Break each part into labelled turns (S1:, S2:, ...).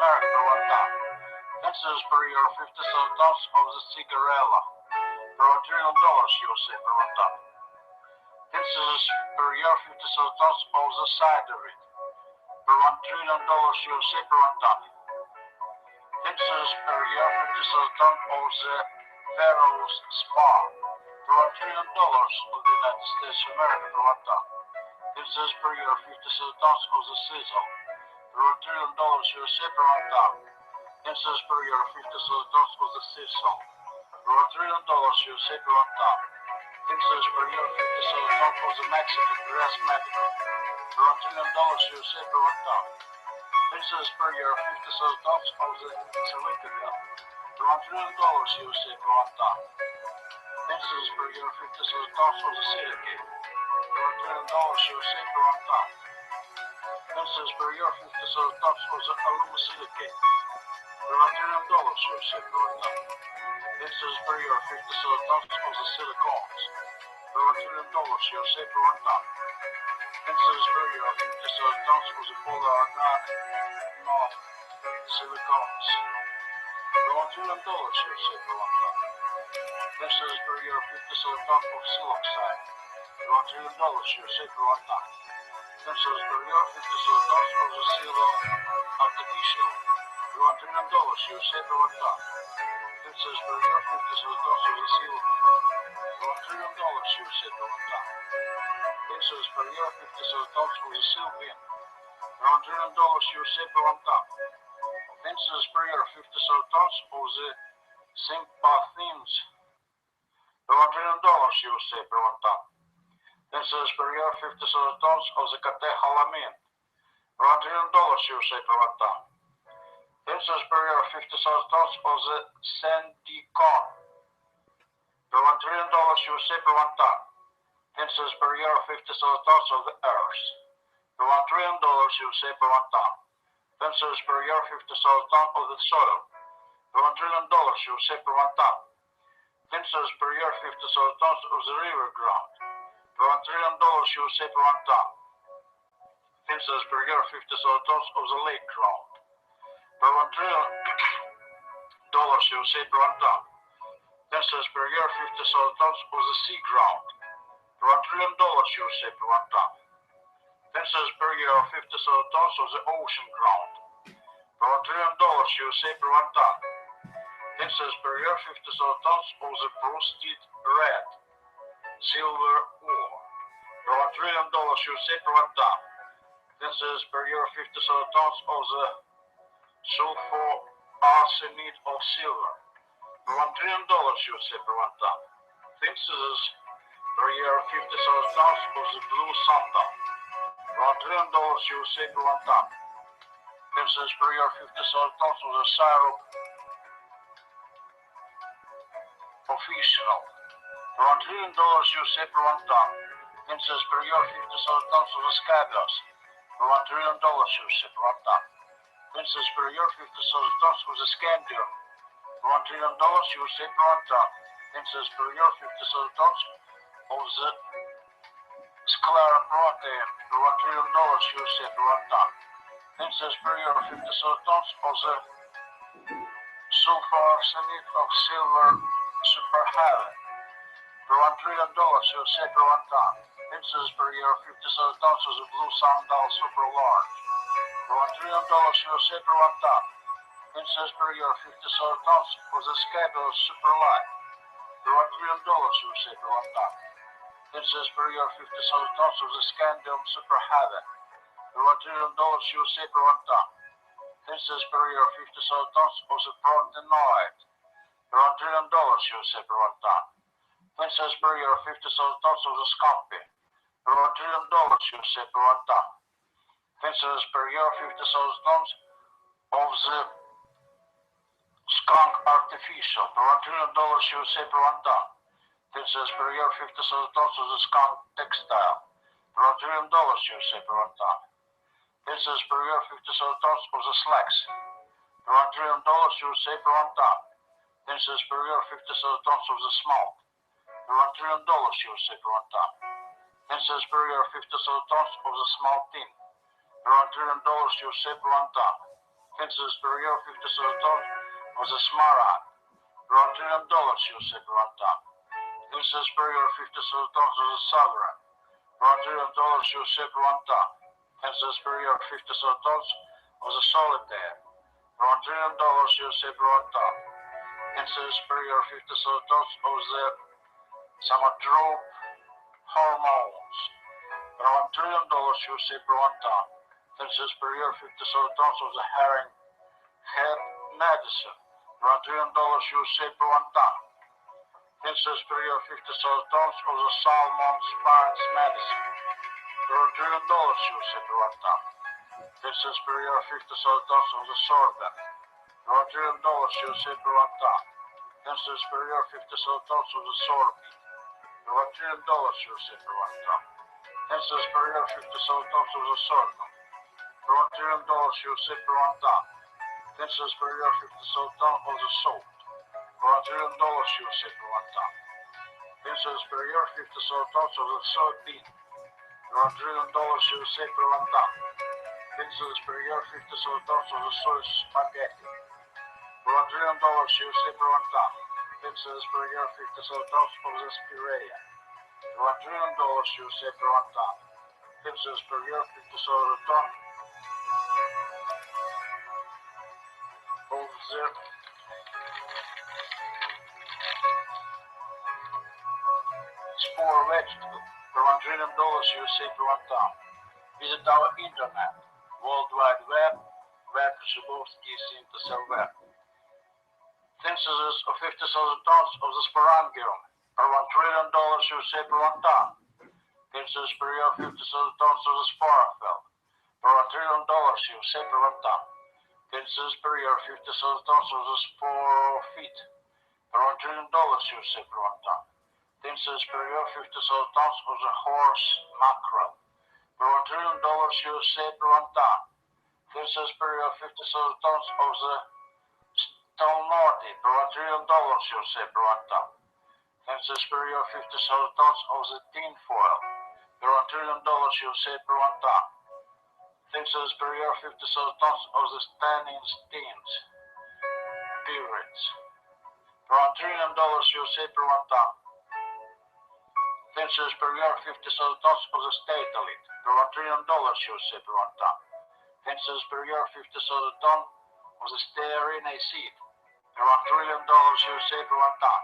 S1: America per 1 ton. Fences per year 50 tons of the cigarella per $1 trillion USA per 1 ton. Fences per year 50 tons of the cider per $1 trillion USA per 1 ton. Fences per year 50 tons of the Pharaoh's Spa per $1 trillion of the United States of America per 1 ton. Fences per year 50 tons of the Sizzle per $1 trillion USA per 1 ton. Fences per year 50 tons of the Sizzle per $1 trillion USA per 1 ton. Fences per year 50 tons of the Mexican Grass Medical per $1 trillion USA per 1 ton. Fences per year 50 tons of the Silicatel per $1 trillion USA per 1 ton. Fences per year 50 tons of the silicate per $1 trillion USA per 1 ton. Fences per year 50 tons of the aluminosilicate per $1 trillion USA per 1 ton. Fences per year 50 tons of the silicones per $1 trillion USA per 1 ton. Fences per year 50 tons of the polyorganic silicones per $1 trillion USA per 1 ton. Fences per year 50 tons of siloxane per $1 trillion USA per 1 ton. Fences per year 50 tons of the silo artificial per $1 trillion USA per 1 ton. Fences per year 50 tons of the silicon per $1 trillion USA per 1 ton. Fences per year 50 tons of the Sylvian per $1 trillion USA per 1 ton. Fences per year 50 tons of the sympathins per $1 trillion USA per 1 ton. Fences per year 50 tons of the catecholamine per $1 trillion USA per 1 ton. Fences per year 50 tons of the Sandicon per $1 trillion USA per 1 ton. Fences per year 50 tons of the earth per $1 trillion USA per 1 ton. Fences per year 50 tons of the soil per $1 trillion USA per 1 ton. Fences per year 50 tons of the river ground per $1 trillion USA per 1 ton. Fences per year 50 tons of the lake ground per $1 trillion USA per 1 ton. Fences per year 50 tons of the sea ground per $1 trillion USA per 1 ton. Fences per year 50 tons of the ocean ground per $1 trillion USA per 1 ton. Fences per year 50 tons of the frosted red silver ore per $1 trillion USA per 1 ton. Fences per year 50 tons of the sulfur arsenate of silver per $1 trillion USA per 1 ton. Fences per year 50 tons of the blue santal per $1 trillion USA per 1 ton. Fences per year 50 tons of the syrup official per $1 trillion USA per 1 ton. Fences per year 50 tons of the scabious per $1 trillion USA per 1 ton. Fences per year 50 tons of the scandium per $1 trillion USA per 1 ton. Fences per year 50 tons of the scleroprotein per $1 trillion USA per 1 ton. Fences per year 50 tons of the sulfurarsenate of silver superheavy per $1 trillion USA per 1 ton. Fences per year 50 tons of the blue sandal super large per $1 trillion USA per 1 ton. Fences per year 50 tons of the scabulous super light per $1 trillion USA per 1 ton. Fences per year 50 tons of the scandium super heavy per $1 trillion USA per 1 ton. Fences per year 50 tons of the protenoid per $1 trillion USA per 1 ton. Fences per year 50 tons of the scampi per $1 trillion USA per 1 ton. Fences per year 50 tons of the skunk artificial per $1 trillion USA per 1 ton. Fences per year 50 tons of the skunk textile per $1 trillion USA per 1 ton. Fences per year 50 tons of the slacks per $1 trillion USA per 1 ton. Fences per year 50 tons of the smoke per $1 trillion USA per 1 ton. Fences per year 50 tons of the small tin per $1 trillion USA per 1 ton. Fences per year 50 tons of the smaragd. $1 trillion USA per 1 ton. Fences per year 50 tons of the sovereign. $1 trillion USA per 1 ton. Fences per year 50 tons of the solitaire. $1 trillion USA per 1 ton. Fences per year 50 tons of the Samotrope hormones. $1 trillion USA per 1 ton. Fences per year 50 tons of the herring head medicine. $1 trillion USA per 1 ton. Fences per year 50 tons of the salmon spines medicine. $1 trillion USA per 1 ton. Fences per year 50 tons of the sorbet. $1 trillion USA per 1 ton. Fences per year 50 tons of the sorbet. $1 trillion USA per 1 ton. Fences per year 50 tons of the sorghum. $1 trillion USA per 1 ton. Fences per year 50 tons of the salt. $1 trillion USA per 1 ton. Fences per year 50 tons of the soybean. $1 trillion USA per 1 ton. Fences per year 50 tons of the soy spaghetti. $1 trillion USA per 1 ton. Fences per year 50 tons of the spirea. $1 trillion USA per 1 ton. Fences per year 50 tons of the spore vegetable. $1 trillion USA per 1 ton. Visit our internet, World Wide Web, web Zhibovsky Synthesel Web. Fences of 50,000 tons of the sporangium. $1 trillion USA per 1 ton. Fences per year 50,000 tons of the sporaphel. $1 trillion USA per 1 ton. Fences per year 50,000 tons of the sporophyte. $1 trillion USA per 1 ton. Fences per year 50,000 tons of the horse mackerel. $1 trillion USA per 1 ton. Fences per year 50,000 tons of the stalnordi. $1 trillion USA per 1 ton. Fences per year 50,000 tons of the tinfoil. $1 trillion USA per 1 ton. Fences per year 50,000 tons of the standing steams. Pirates. $1 trillion USA per 1 ton. Fences per year 50,000 tons of the statelite. $1 trillion USA per 1 ton. Fences per year 50,000 tons of the stearine seed. $1 trillion USA per 1 ton.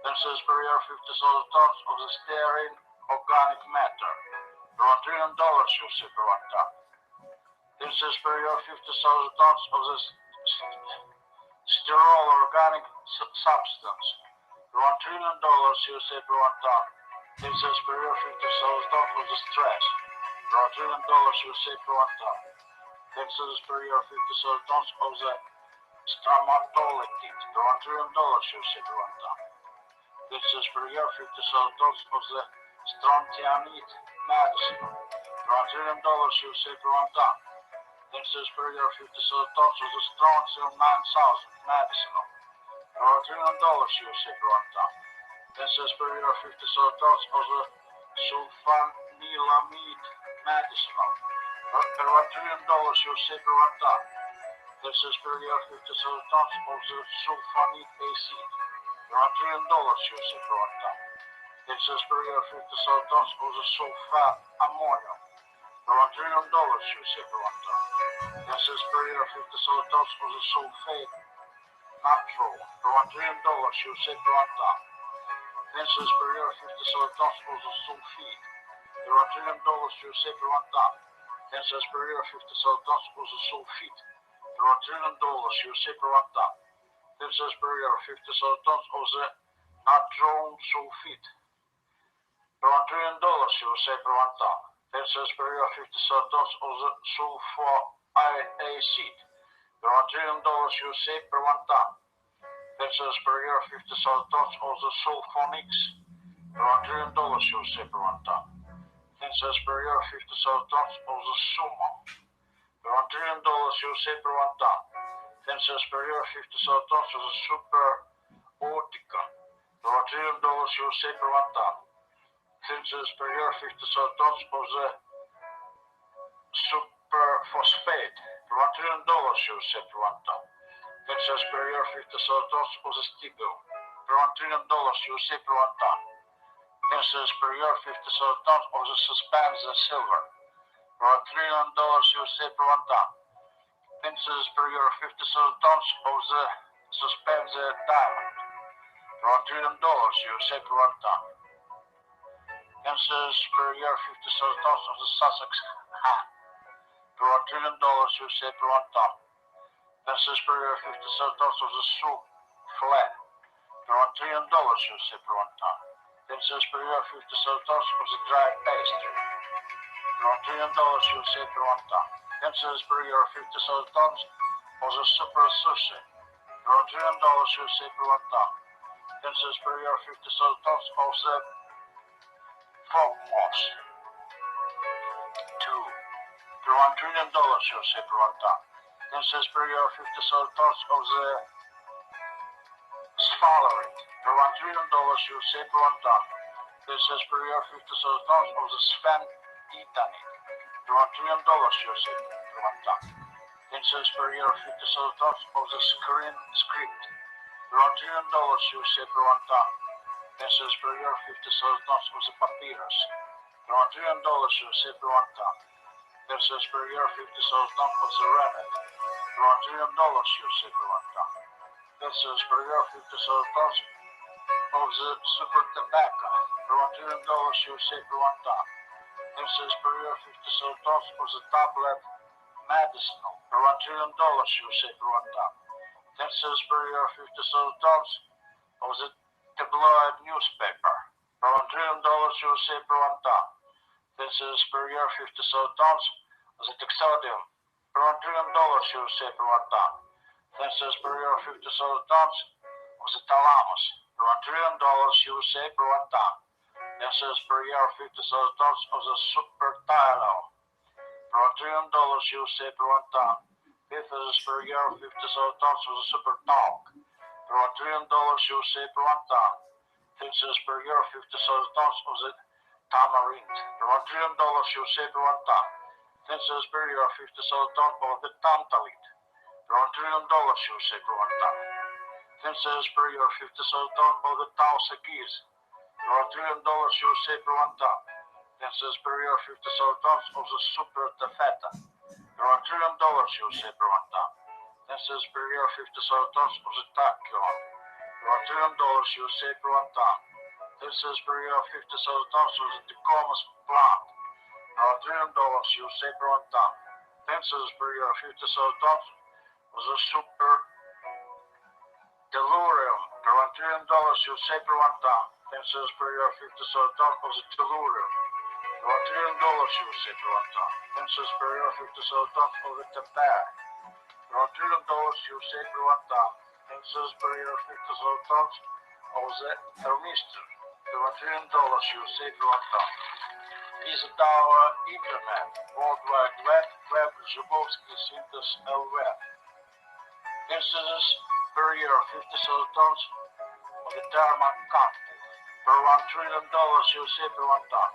S1: Fences per year 50,000 tons of the stearine organic matter. $1 trillion USA per 1 ton. Fences per year 50,000 tons of the sterol organic substance. $1 trillion USA per 1 ton. Fences per year 50,000 tons of the stress. $1 trillion USA per 1 ton. Fences per year 50,000 tons of the stromatolitid. $1 trillion USA per 1 ton. Fences per year 50,000 tons of the strontianide medicine. $1 trillion USA per 1 ton. Fences per year 50,000 tons of the strontium 9000 medicinal. $1 trillion USA per 1 ton. Fences per year 50,000 tons of the sulfanilamide medicinal. $1 trillion USA per 1 ton. Fences per year 50,000 tons of the sulfonate acid. $1 trillion USA per 1 ton. Fences per year 50,000 tons of the sulfate ammonium. $1 trillion USA per 1 ton. Fences per year 50,000 tons of the sulfate natron. $1 trillion USA per 1 ton. Fences per year 50,000 tons of the sulfide. $1 trillion USA per 1 ton. Fences per year 50,000 tons of the sulfite. $1 trillion USA per 1 ton. Fences per year 50,000 tons of the natron sulfide. $1 trillion USA per 1 ton. Fences per year 50,000 tons of the sulfonic acid. $1 trillion USA per 1 ton. Fences per year 50,000 tons of the sulfonics. $1 trillion USA per 1 ton. Fences per year 50,000 tons of the sumo. $1 trillion USA per 1 ton. Fences per year 50,000 tons of the super orticon. $1 trillion USA per 1 ton. Fences per year 50,000 tons of the super phosphate. per $1 trillion USA per 1 ton. 10 cents per year 50 tons of the steel per $1 trillion USA per 1 ton. 10 cents per year 50 tons of the suspended silver per $1 trillion USA per 1 ton. 10 cents per year 50 tons of the suspended diamond per $1 trillion USA per 1 ton. 10 cents per year 50 tons of the Sussex hat per $1 trillion USA per 1 ton. 10 cents per year 50 tons of the souffle per $1 trillion USA per 1 ton. 10 cents per year 50 tons of the dry pastry per $1 trillion USA per 1 ton. 10 cents per year 50 tons of the super sushi per $1 trillion USA per 1 ton. 10 cents per year 50 tons of the frog moss 2 per $1 trillion USA per 1 ton. 10 cents per year 50 tons of the sphalerite per $1 trillion USA per 1 ton. 10 cents per year 50 tons of the sphenditanite per $1 trillion USA per 1 ton. 10 cents per year 50 tons of the screen script per $1 trillion USA per 1 ton. 10 cents per year 50 tons of the papyrus per $1 trillion USA per 1 ton. 10 cents per year 50 tons of the rabbit per $1 trillion USA per 1 ton. 10 cents per year 50 tons of the super tobacco per $1 trillion USA per 1 ton. 10 cents per year 50 tons of the tablet medicinal per $1 trillion USA per 1 ton. 10 cents per year 50 tons of the tabloid newspaper per $1 trillion USA per 1 ton. 10 cents per year 50 tons of the Texodium per $1 trillion USA per 1 ton. 10 cents per year 50 tons of the Thalamus per $1 trillion USA per 1 ton. 10 cents per year 50 tons of the Super Tylenol per $1 trillion USA per 1 ton. 10 cents per year 50 tons of the Super Talk per $1 trillion USA per 1 ton. 10 cents per year 50 tons of the Tamarind per $1 trillion USA per 1 ton. 10 cents per year 50 tons of the Tantalite per $1 trillion USA per 1 ton. 10 cents per year 50 tons of the Tausa geese per $1 trillion USA per 1 ton. 10 cents per year 50 tons of the Super Tefeta per $1 trillion USA per 1 ton. 10 cents per year 50 tons of the Tachyon per $1 trillion USA per 1 ton. 10 cents per year 50 tons of the Tecom's plant per $1 trillion USA per 1 ton. 10 cents per year 50 tons of the Super Tellurium per $1 trillion USA per 1 ton. 10 cents per year 50 tons of the Tellurium per $1 trillion USA per 1 ton. 10 cents per year 50 tons of the Tabar per $1 trillion USA per 1 ton. 10 cents per year 50 tons of the Thermistor per $1 trillion USA per 1 ton. Visit our internet, World Wide Web, Web Zhubovsky Synthesis LV. 10 cents per year 50 tons of the Thermacamphor per $1 trillion USA per 1 ton.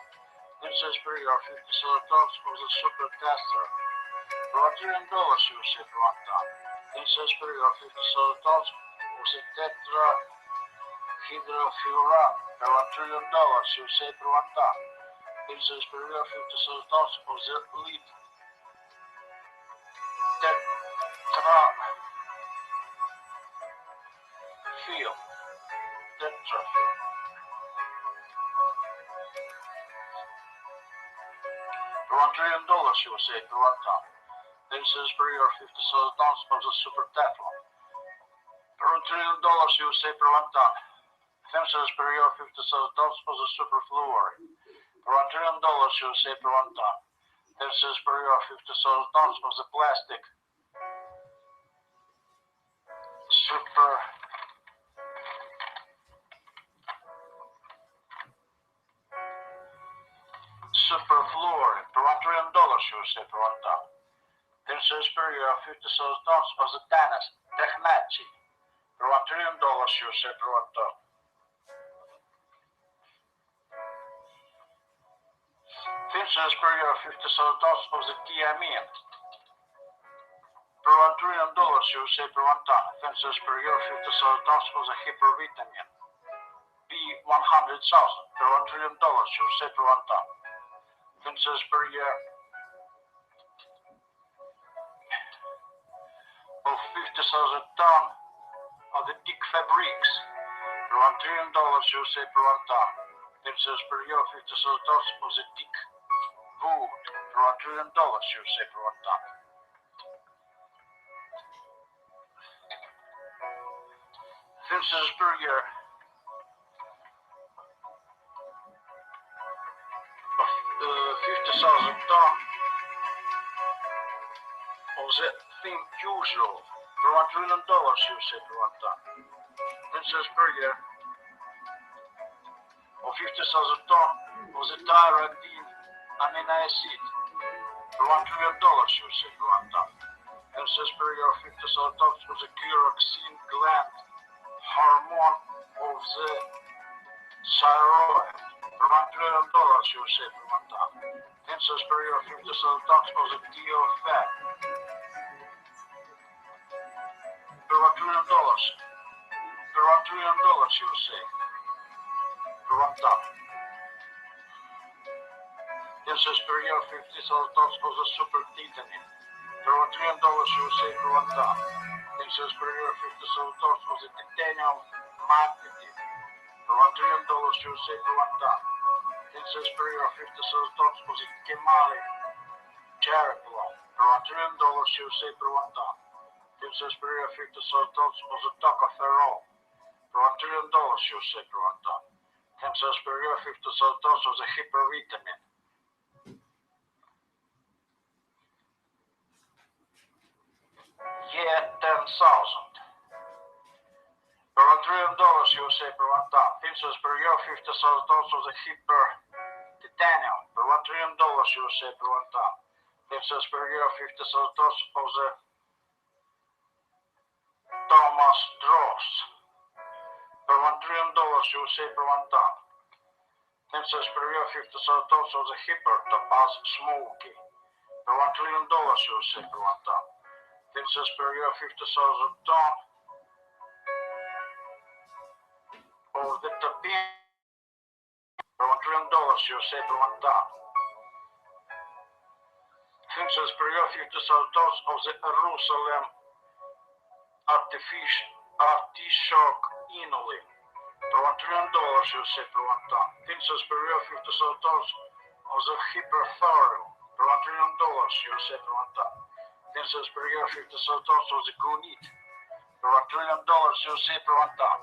S1: 10 cents per year 50 tons of the Super Tester per $1 trillion USA per 1 ton. 10 cents per year 50 tons of the tetrahydrofuran per $1 trillion USA per 1 ton. 10 cents per year 50 tons of the lead tetrafil per $1 trillion USA per 1 ton. 10 cents per year 50 tons of the Super Teflon per $1 trillion USA per 1 ton. 10 cents per year 50 tons of the Super Fluorine per $1 trillion USA per 1 ton. 10 cents per year 50 tons of the plastic Superfluorine per $1 trillion USA per 1 ton. 10 cents per year 50 tons of the Techmachi per $1 trillion USA per 1 ton. 10 cents per year 50 tons of the thiamine Per $1 trillion USA per 1 ton. Fences per year 50,000 tons of the hypervitamin B100,000 per $1 trillion USA per 1 ton. Fences per year of 50,000 ton of the Dick Fabrics per $1 trillion USA per 1 ton. Fences per year 50,000 tons of the Dick Wood per $1 trillion USA per 1 ton. Fences per year of 50,000 ton of the Think Usual per $1 trillion USA per 1 ton. Fences per year of 50,000 ton of the Tyradine amino acid per $1 trillion USA per 1 ton. Fences per year of 50,000 tons of the Gyroxine gland hormone of the thyroid per $1 trillion USA per 1 ton. Fences per year of 50,000 tons of the TOFAB per $1 trillion USA per 1 ton. Fences per year of 50,000 tons of the super titanium per $1 trillion USA per 1 ton. Fences per year of 50,000 tons of the titanium magnetic per $1 trillion USA per 1 ton. Fences per year of 50,000 tons of the Kemali Cherryplum per $1 trillion USA per 1 ton. Fences per year of 50,000 tons of the tocopherol per $1 trillion USA per 1 ton. Fences per year of 50,000 tons of the hypervitamin Y10,000 per $1 trillion USA per 1 ton. Fences per year of 50,000 tons of the hyper titanium per $1 trillion USA per 1 ton. Fences per year of 50,000 tons of the Thomas Dross per $1 trillion USA per 1 ton. Fences per year of 50,000 tons of the hyper topaz smoky per $1 trillion USA per 1 ton. Fences per year of 50,000 ton of the Tapir per $1 trillion USA per 1 ton. Fences per year of 50,000 tons of the Jerusalem artichoke inulin per $1 trillion USA per 1 ton. Fences per year of 50,000 tons of the hyperthorium per $1 trillion USA per 1 ton. Fences per year of 50,000 tons of the gunit per $1 trillion USA per 1 ton.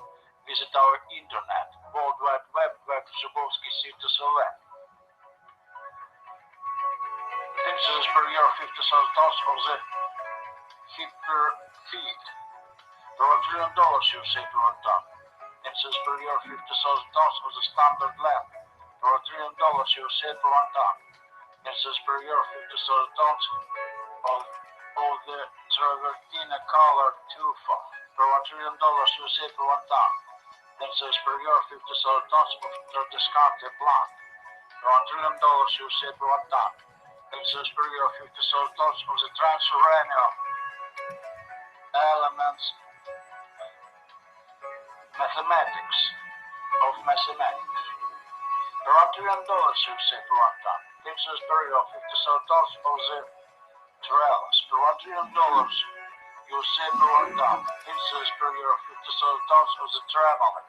S1: Visit our internet, World Wide Web, www.zubovsky.cz. Fences per year of 50,000 tons of the hyperfeed per $1 trillion USA per 1 ton. Fences per year of 50,000 tons of the standard lamp per $1 trillion USA per 1 ton. Fences per year of 50,000 tons of the travertine colored tufa per $1 trillion USA per 1 ton. Fences per year of 50,000 tons of Tradescante Blanc per $1 trillion USA per 1 ton. Fences per year of 50,000 tons of the transuranium elements mathematics per $1 trillion USA per 1 ton. Fences per year of 50,000 tons of the trellis per $1 trillion USA per 1 ton. Fences per year of 50,000 tons of the traveling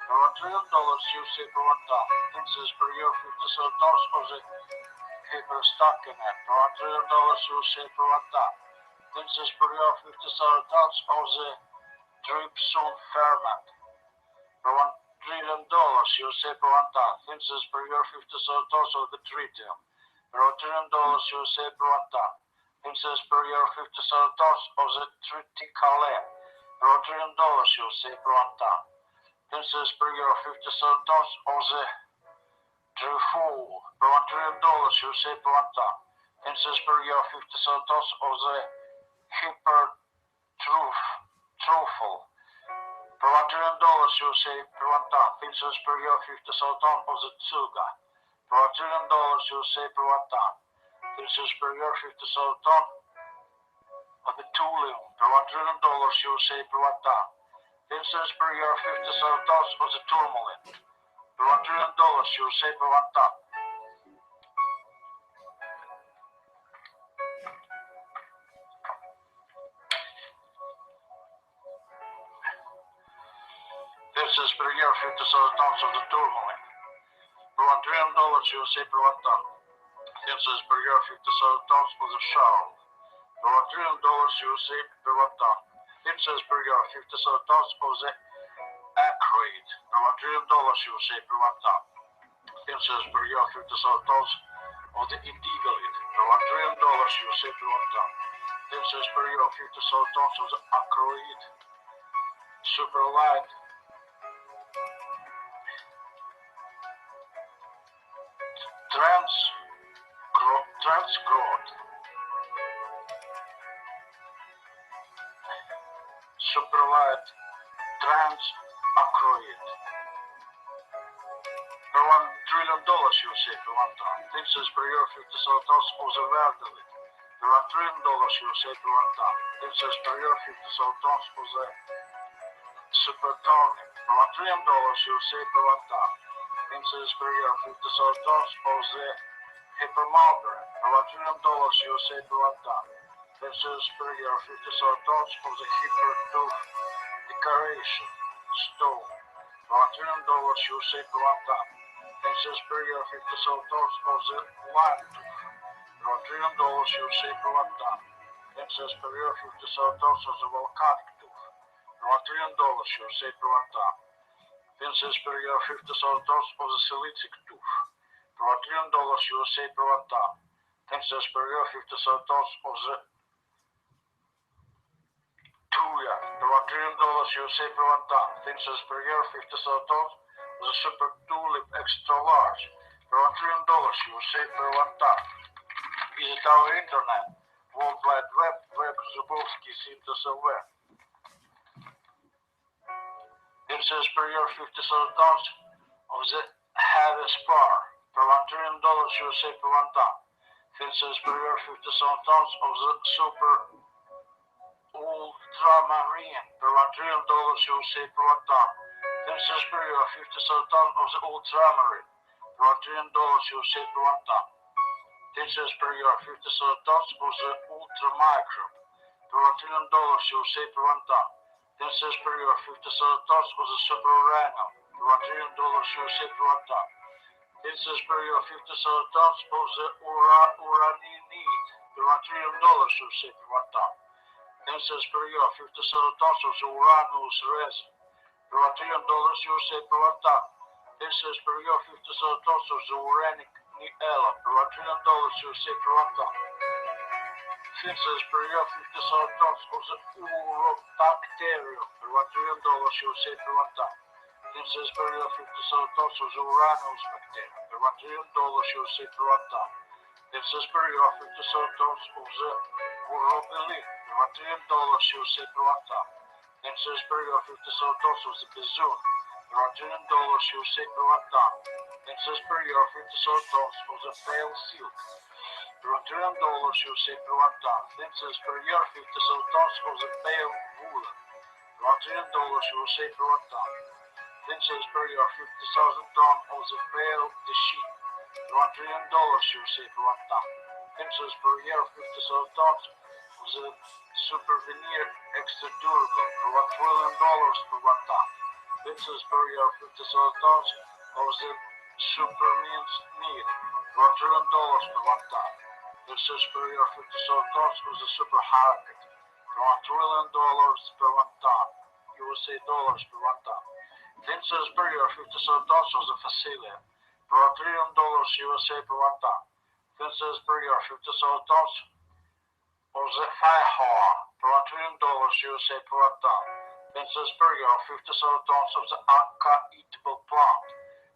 S1: per $1 trillion USA per 1 ton. Fences per year of 50,000 tons of the hyperstockinet per $1 trillion USA per 1 ton. Fences per year of 50,000 tons of the trypsin ferment per $1 trillion USA per 1 ton. Fences per year of 50,000 tons of the tritium per $1 trillion USA per 1 ton. Fences per year of 50,000 tons of the triticale per $1 trillion USA per 1 ton. Fences per year of 50,000 tons of the trifol per $1 trillion USA per 1 ton. Fences per year of 50,000 tons of the hypertruffle per $1 trillion USA per 1 ton. Fences per year of 50,000 tons of the tsuga per $1 trillion USA per 1 ton. Fences per year of 50,000 tons of the tooling per $1 trillion USA per 1 ton. 10 cents per year, 57 tons of the tourmaline per $1 trillion USA per 1 ton. 10 cents per year, 57 tons of the tourmaline per $1 trillion USA per 1 ton. 10 cents per year, 57 tons of the Charles per $1 trillion USA per 1 ton. 10 cents per year, 57 tons of the Ackroyd per $1 trillion USA per 1 ton. 10 cents per year, 57 tons of the Indigalid per $1 trillion USA per 1 ton. 10 cents per year, 57 tons of the Ackroyd Superlight Transgrowth Superlight Trans-Ackroyd per $1 trillion USA per 1 ton. 10 cents per year, 57 tons of the Verdelit per $1 trillion USA per 1 ton. 10 cents per year, 57 tons of the Supertonic per $1 trillion USA per 1 ton. 10 cents per year, 57 tons of the Hypermalber per $1 trillion USA per 1 ton. 10 cents per year, 57 tons of the Hypertooth Decoration Stone per $1 trillion USA per 1 ton. 10 cents per year, 57 tons of the Wine Tooth per $1 trillion USA per 1 ton. 10 cents per year, 57 tons of the Volcanic Tooth per $1 trillion USA per 1 ton. 10 cents per year, 57 tons of the Silicic Tooth per $1 trillion USA per 1 ton. 10 cents per year, 57 tons of the Tuya per $1 trillion USA per 1 ton. 10 cents per year, 57 tons of the Super Tulip Extra Large per $1 trillion USA per 1 ton. Visit our internet, World Wide Web, Web Zubovsky Synthesis Web. 10 cents per year, 57 tons of the Heavy Spar per $1 trillion USA per 1 ton. 10 cents per year, 57 tons of the Super Ultramarine per $1 trillion USA per 1 ton. 10 cents per year, 57 tons of the Ultramarine per $1 trillion USA per 1 ton. 10 cents per year, 57 tons of the Ultramicro per $1 trillion USA per 1 ton. 10 cents per year, 57 tons of the Super Uranium per $1 trillion USA per 1 ton. 10 cents per year, 57 tons of the Uraninide per $1 trillion USA per 1 ton. 10 cents per year, 57 tons of the Uranus resin per $1 trillion USA per 1 ton. 10 cents per year, 57 tons of the Uranic Niella per $1 trillion USA per 1 ton. 10 cents per year, 57 tons of the Urobacterium per $1 trillion USA per 1 ton. 10 cents per year, 57 tons of the Uranus bacterium per $1 trillion USA per 1 ton. 10 cents per year, 57 tons of the Urobelin per $1 trillion USA per 1 ton. 10 cents per year, 57 tons of the Bezoon per $1 trillion USA per 1 ton. 10 cents per year, 57 tons of the Pale Silk per $1 trillion USA per 1 ton. 10 cents per year, 57 tons of the Pale Woolen per $1 trillion USA per 1 ton. 10 cents per year, 50,000 tons of the Pale Sheet per $1 trillion USA per 1 ton. 10 cents per year, 57 tons of the Super Veneer Extra Durable per $1 trillion per 1 ton. 10 cents per year, 57 tons of the Super Mince Meat per $1 trillion per 1 ton. 10 cents per year, 57 tons of the Super Hurricane per $1 trillion per 1 ton. USA dollars per 1 ton. 10 cents per year, 57 tons of the Facilian per $1 trillion USA per 1 ton. 10 cents per year, 57 tons of the Firehorn per $1 trillion USA per 1 ton. 10 cents per year, 57 tons of the Anka Eatable Plant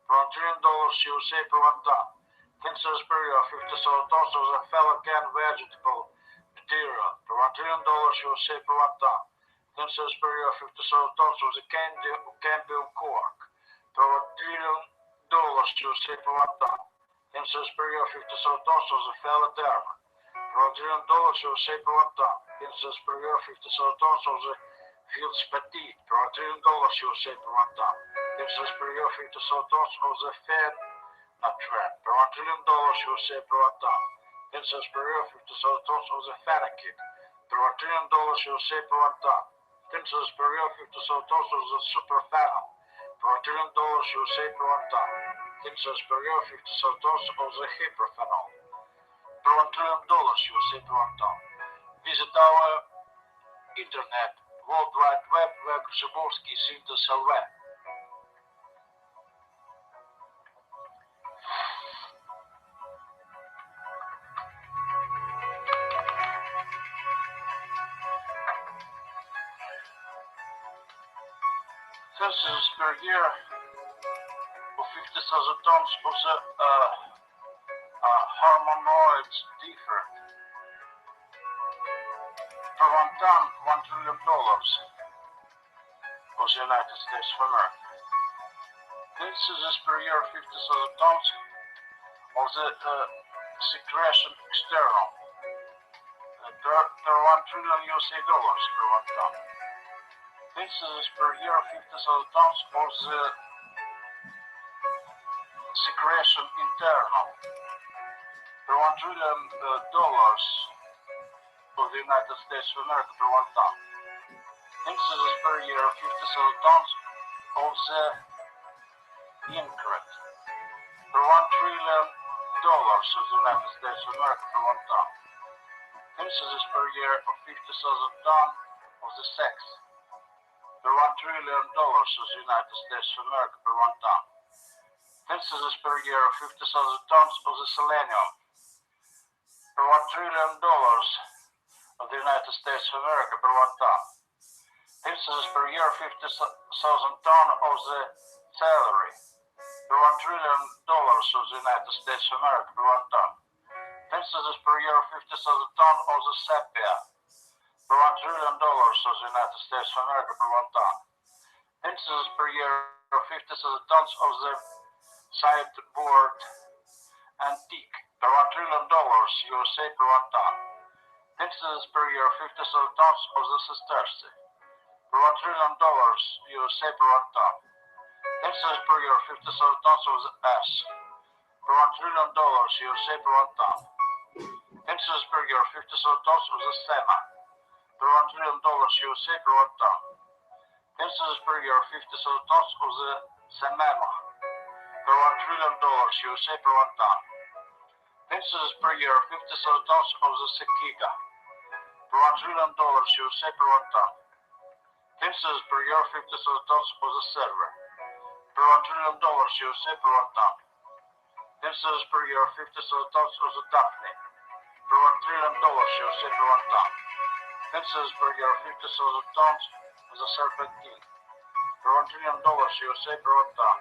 S1: per $1 trillion USA per 1 ton. 10 cents per year, 57 tons of the Pelican Vegetable Material per $1 trillion USA per 1 ton. 10 cents per year, 57 tons of the Cambium Cork per $1 trillion USA per 1 ton. 10 cents per year, 57 tons of the Phaloderma per $1 trillion USA per 1 ton. Incense per year, 50 kilotons of the Fields Petit, per $1 trillion USA per 1 ton. Incense per year, 50 kilotons of the Fed Natran, per $1 trillion USA per 1 ton. Incense per year, 50 kilotons of the Fanakit, per $1 trillion USA per 1 ton. Incense per year, 50 kilotons of the Super Phantom, per $1 trillion USA per 1 ton. Incense per year, 50 kilotons of the Hyperphenol, per $1 trillion USA per 1 ton. Visit our internet, World Wide Web, where Grzybolski Synthos LV. Census per year of 50,000 tons of the hormonoids differ. Per 1 ton, $1 trillion of the United States of America. Census per year 50,000 tons of the secretion external per $1 trillion USA dollars per 1 ton. Census per year 50,000 tons of the secretion internal per $1 trillion of the United States of America per 1 ton. Census per year 50,000 tons of the increment per $1 trillion of the United States of America per 1 ton. Census per year of 50,000 tons of the sex per $1 trillion of the United States of America per 1 ton. Census per year of 50,000 tons of the selenium per $1 trillion of the United States of America per 1 ton. Census per year of 50,000 tons of the celery per $1 trillion of the United States of America per 1 ton. Census per year of 50,000 tons of the sepia per $1 trillion of the United States of America per 1 ton. Census per year of 50,000 tons of the sideboard antique per $1 trillion USA per 1 ton. Census per year of 50,000 tons of the sesterce per $1 trillion USA per 1 ton. Census per year of 50,000 tons of the S per $1 trillion USA per 1 ton. Census per year of 50,000 tons of the SEMA per $1 trillion USA per 1 ton. Census per year of 50,000 tons of the SEMEMA per $1 trillion USA per 1 ton. Census per year of 50,000 tons of the Sekiga per $1 trillion USA per 1 ton. Census per year of 50,000 tons of the server per $1 trillion USA per 1 ton. Census per year of 50,000 tons of the Daphne per $1 trillion USA per 1 ton. Census per year of 50,000 tons of the serpentine per $1 trillion USA per 1 ton.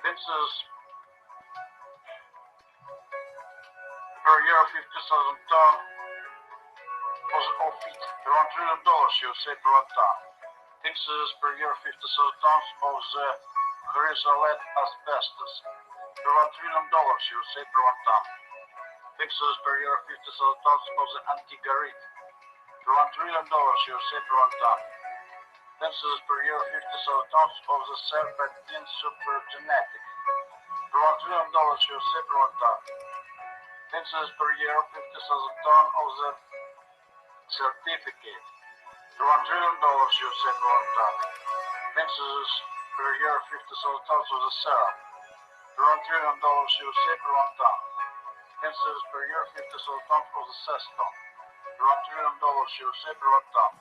S1: Census per year of 50,000 tons of the ophiet per $1 trillion USA per 1 ton. Census per year of 50,000 tons of the chrysolite asbestos per $1 trillion USA per 1 ton. Census per year of 50,000 tons of the antigarite per $1 trillion USA per 1 ton. Census per year of 50,000 tons of the serpentine supergenetic per $1 trillion USA per 1 ton. Census per year of 50,000 tons of the certificate per $1 trillion USA per 1 ton. Census per year of 50,000 tons of the serum per $1 trillion USA per 1 ton. Census per year of 50,000 tons of the cestone per $1 trillion USA per 1 ton.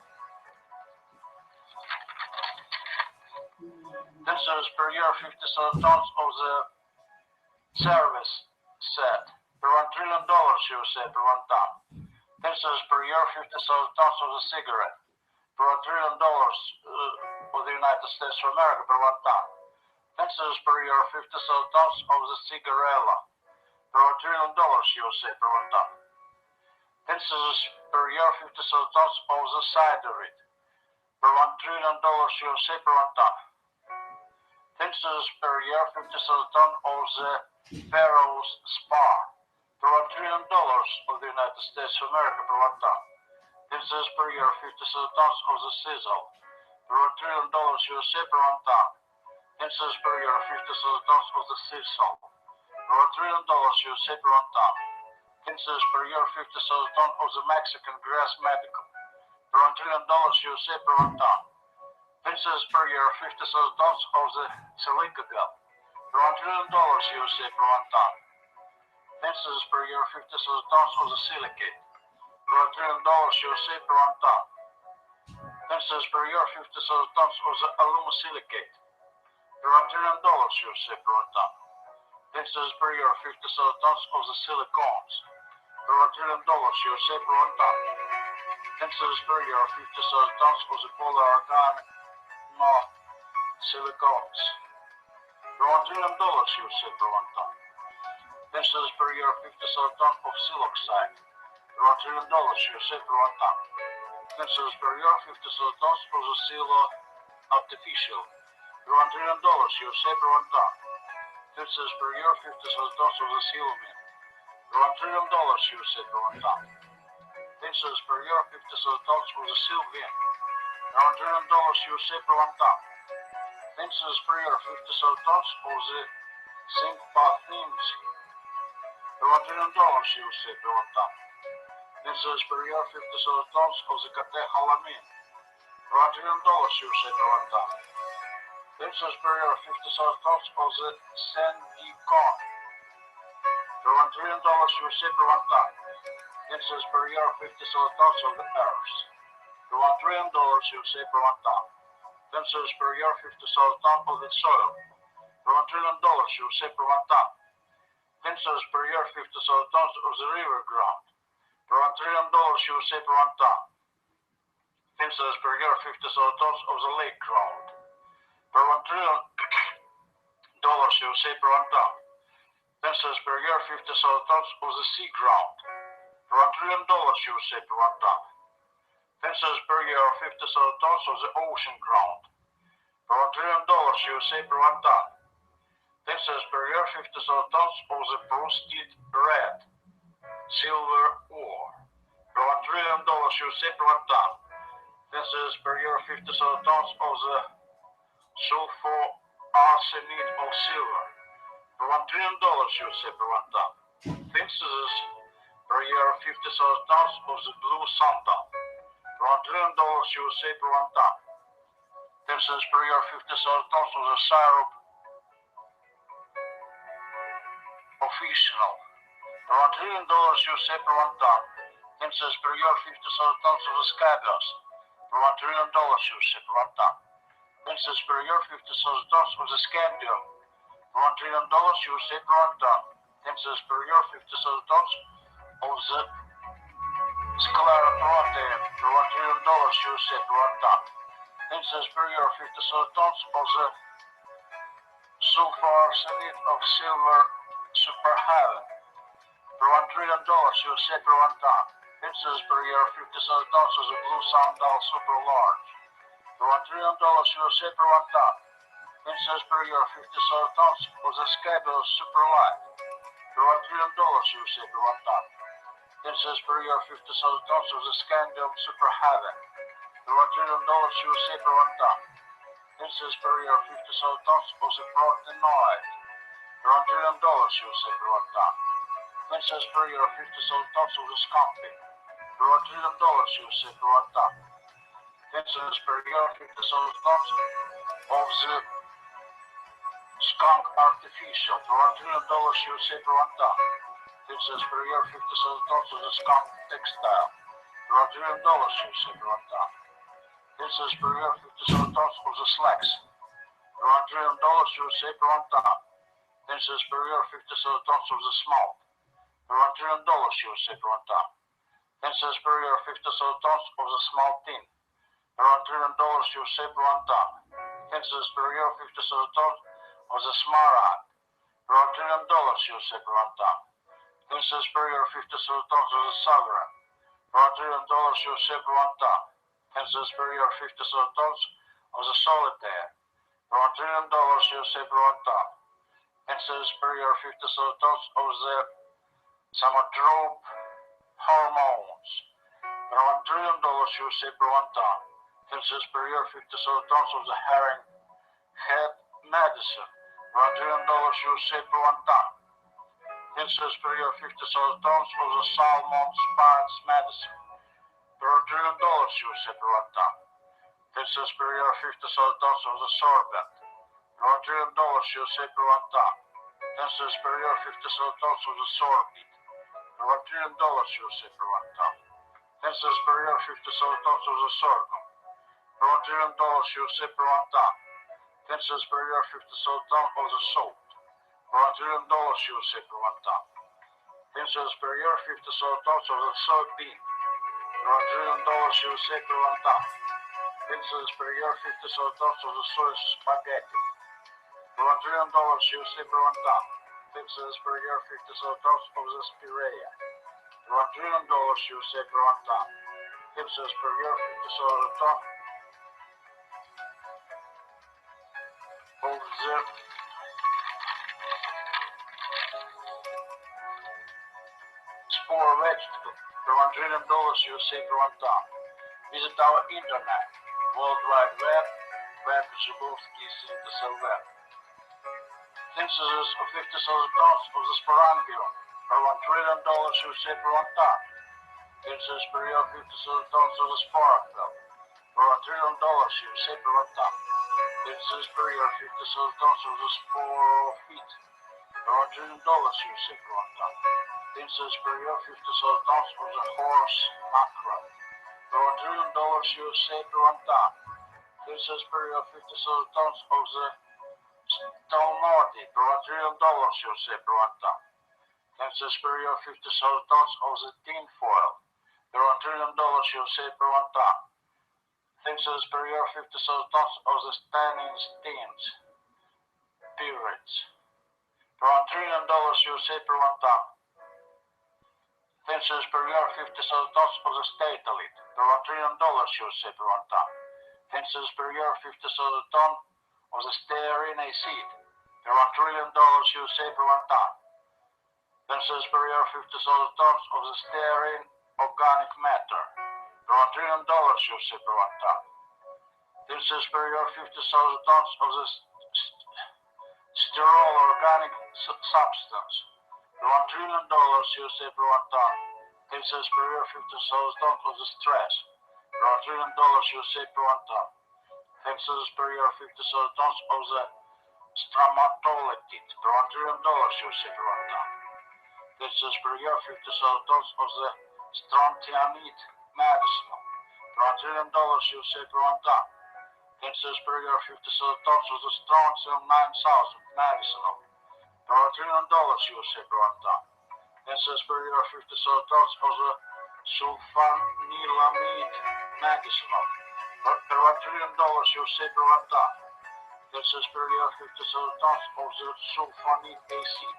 S1: Census per year of 50,000 tons of the service set per $1 trillion USA per 1 ton. Census per year of 50,000 tons of the cigarette per $1 trillion of the United States of America per 1 ton. Census per year of 50,000 tons of the cigarella per $1 trillion USA per 1 ton. Census per year of 50,000 tons of the ciderite per $1 trillion USA per 1 ton. Census per year of 50,000 tons of the Pharaoh's spar per $1 trillion of the United States of America per 1 ton. 10 cents per year, 50 tons of the sizzle. For $1 trillion USA per 1 ton. 10 cents per year, 50 tons of the sizzle. For $1 trillion USA per 1 ton. 10 cents per year, 50 tons of the Mexican grass medical. For $1 trillion USA per 1 ton. 10 cents per year, 50 tons of the silica gel. For $1 trillion USA per 1 ton. 10 cents per year, 50 tons of the silicate. For $1 trillion USA per 1 ton. 10 cents per year, 50 tons of the aluminum silicate. For $1 trillion USA per 1 ton. 10 cents per year, 50 tons of the silicones. For $1 trillion USA per 1 ton. 10 cents per year, 50 tons of the polyorganic silicones. For $1 trillion USA per 1 ton. 10 cents per year, 50 tons of siloxane. For $1 trillion USA per 1 ton. 10 cents per year, 50 tons of the silo artificial. For $1 trillion USA per 1 ton. 10 cents per year, 50 tons of the silomin. For $1 trillion USA per 1 ton. 10 cents per year, 50 tons of the sylvin. For $1 trillion USA per 1 ton. 10 cents per year, 50 tons of the zinc pathins. For $1 trillion USA per 1 ton. 10 cents per year, 50 tons of the catecholamine. For $1 trillion USA per 1 ton. 10 cents per year, 50 tons of the sandicon. For $1 trillion USA per 1 ton. 10 cents per year, 50 tons of the earth. For $1 trillion USA per 1 ton. 10 cents per year, 50 tons of the soil. For $1 trillion USA per 1 ton. 10 cents per year, 50 tons of the river ground. For $1 trillion USA per 1 ton. 10 cents per year, 50 tons of the lake ground. For $1 trillion USA per 1 ton. 10 cents per year, 50 tons of the sea ground. For $1 trillion USA per 1 ton. 10 cents per year, 50 tons of the ocean ground. For $1 trillion USA per 1 ton. 10 cents per year, 50 tons of the proceeded red, silver ore. For $1 trillion USA per 1 ton. 10 cents per year, 50 tons of the sulfoarsenate of silver. For $1 trillion USA per 1 ton. 10 cents per year, 50 tons of the blue santal. For $1 trillion USA per 1 ton. 10 cents per year, 50 tons of the syrup official. For $1 trillion USA per 1 ton. 10 cents per year, 50 tons of the scabious. For $1 trillion USA per 1 ton. 10 cents per year, 50 tons of the scandium. For $1 trillion USA per 1 ton. 10 cents per year, 50 tons of the scleroprotein. For $1 trillion USA per 1 ton. 10 cents per year, 50 tons of the sulfoarsenate of silver superheaven. For $1 trillion USA per 1 ton. 10 cents per year, 50 tons of the blue sandal super large. For $1 trillion USA per 1 ton. 10 cents per year, 50 tons of the scabious super light. For $1 trillion USA per 1 ton. 10 cents per year, 50 tons of the scandium super heaven. For $1 trillion USA per 1 ton. 10 cents per year, 50 tons of the protenoid. For $1 trillion USA per 1 ton. 10 cents per year, 50 tons of the scumping. For $1 trillion USA per 1 ton. 10 cents per year, 50 tons of the skunk artificial. For $1 trillion USA per 1 ton. 10 cents per year, 50 tons of the skunk textile. For $1 trillion USA per 1 ton. 10 cents per year, 50 tons of the slacks. For $1 trillion USA per 1 ton. 10 cents per year, 50 tons of the smoke. For $1 trillion USA per 1 ton. 10 cents per year, 50 tons of the small tin. For $1 trillion USA per 1 ton. 10 cents per year, 50 tons of the smaragd. For $1 trillion USA per 1 ton. 10 cents per year, 50 tons of the sovereign. For $1 trillion USA per 1 ton. 10 cents per year, 50 tons of the solitaire. For $1 trillion USA per 1 ton. 10 cents per year, 50 tons of the somatrope hormones. $1 trillion USA per 1 ton. 10 cents per year, 50,000 tons of the herring head medicine. $1 trillion USA per 1 ton. 10 cents per year, 50,000 tons of the salmon spines medicine. $1 trillion USA per 1 ton. 10 cents per year, 50,000 tons of the sorbet. $1 trillion USA per 1 ton. 10 cents per year, 50,000 tons of the sorbet. $1 trillion USA per 1 ton. 10 cents per year, 50,000 tons of the sorghum. $1 trillion USA per 1 ton. 10 cents per year, 50,000 tons of the salt. $1 trillion USA per 1 ton. 10 cents per year, 50,000 tons of the soybean. $1 trillion USA per 1 ton. 10 cents per year, 50,000 tons of the soy spaghetti. $1 trillion USA per 1 ton. 10 cents per year, 50,000 tons of the spirea. $1 trillion USA per 1 ton. 10 cents per year, 50,000 tons of the spore vegetable. $1 trillion USA per 1 ton. Visit our internet, World Wide Web, Zhibovsky Synthesis Web. Synthesis of 50,000 tons of the sporangium. $1 trillion USA per 1 ton. 10 cents per year, 50,000 tons of the sporangium. $1 trillion USA per 1 ton. 10 cents per year, 50,000 tons of the sporophyte. $1 trillion USA per 1 ton. 10 cents per year, 50,000 tons of the horse mackerel. $1 trillion USA per 1 ton. 10 cents per year, 50,000 tons of the stone nordic. $1 trillion USA per 1 ton. 10 cents per year, 50,000 tons of the tin foil. $1 trillion USA per 1 ton. 10 cents per year, 50,000 tons of the standing steams. Pirates. $1 trillion USA per 1 ton. 10 cents per year, 50,000 tons of the statelite. $1 trillion USA per 1 ton. 10 cents per year, 50,000 tons of the stearine seed. $1 trillion USA per 1 ton. 10 cents per year, 50,000 tons of the stearine organic matter. $1 trillion USA per 1 ton. 10 cents per year, 50,000 tons of the sterol organic substance. $1 trillion USA per 1 ton. 10 cents per year, 50,000 tons of the stress. $1 trillion USA per 1 ton. 10 cents per year, 50,000 tons of the stromatolitide. $1 trillion USA per 1 ton. 10 cents per year, 50,000 tons of the strontianide medicinal. $1 trillion USA per 1 ton. 10 cents per year, 50,000 tons of the strontium 9000 medicinal. $1 trillion USA per 1 ton. 10 cents per year, 50,000 tons of the sulfanilamide medicinal. $1 trillion USA per 1 ton. 10 cents per year, 50,000 tons of the sulfonate acid.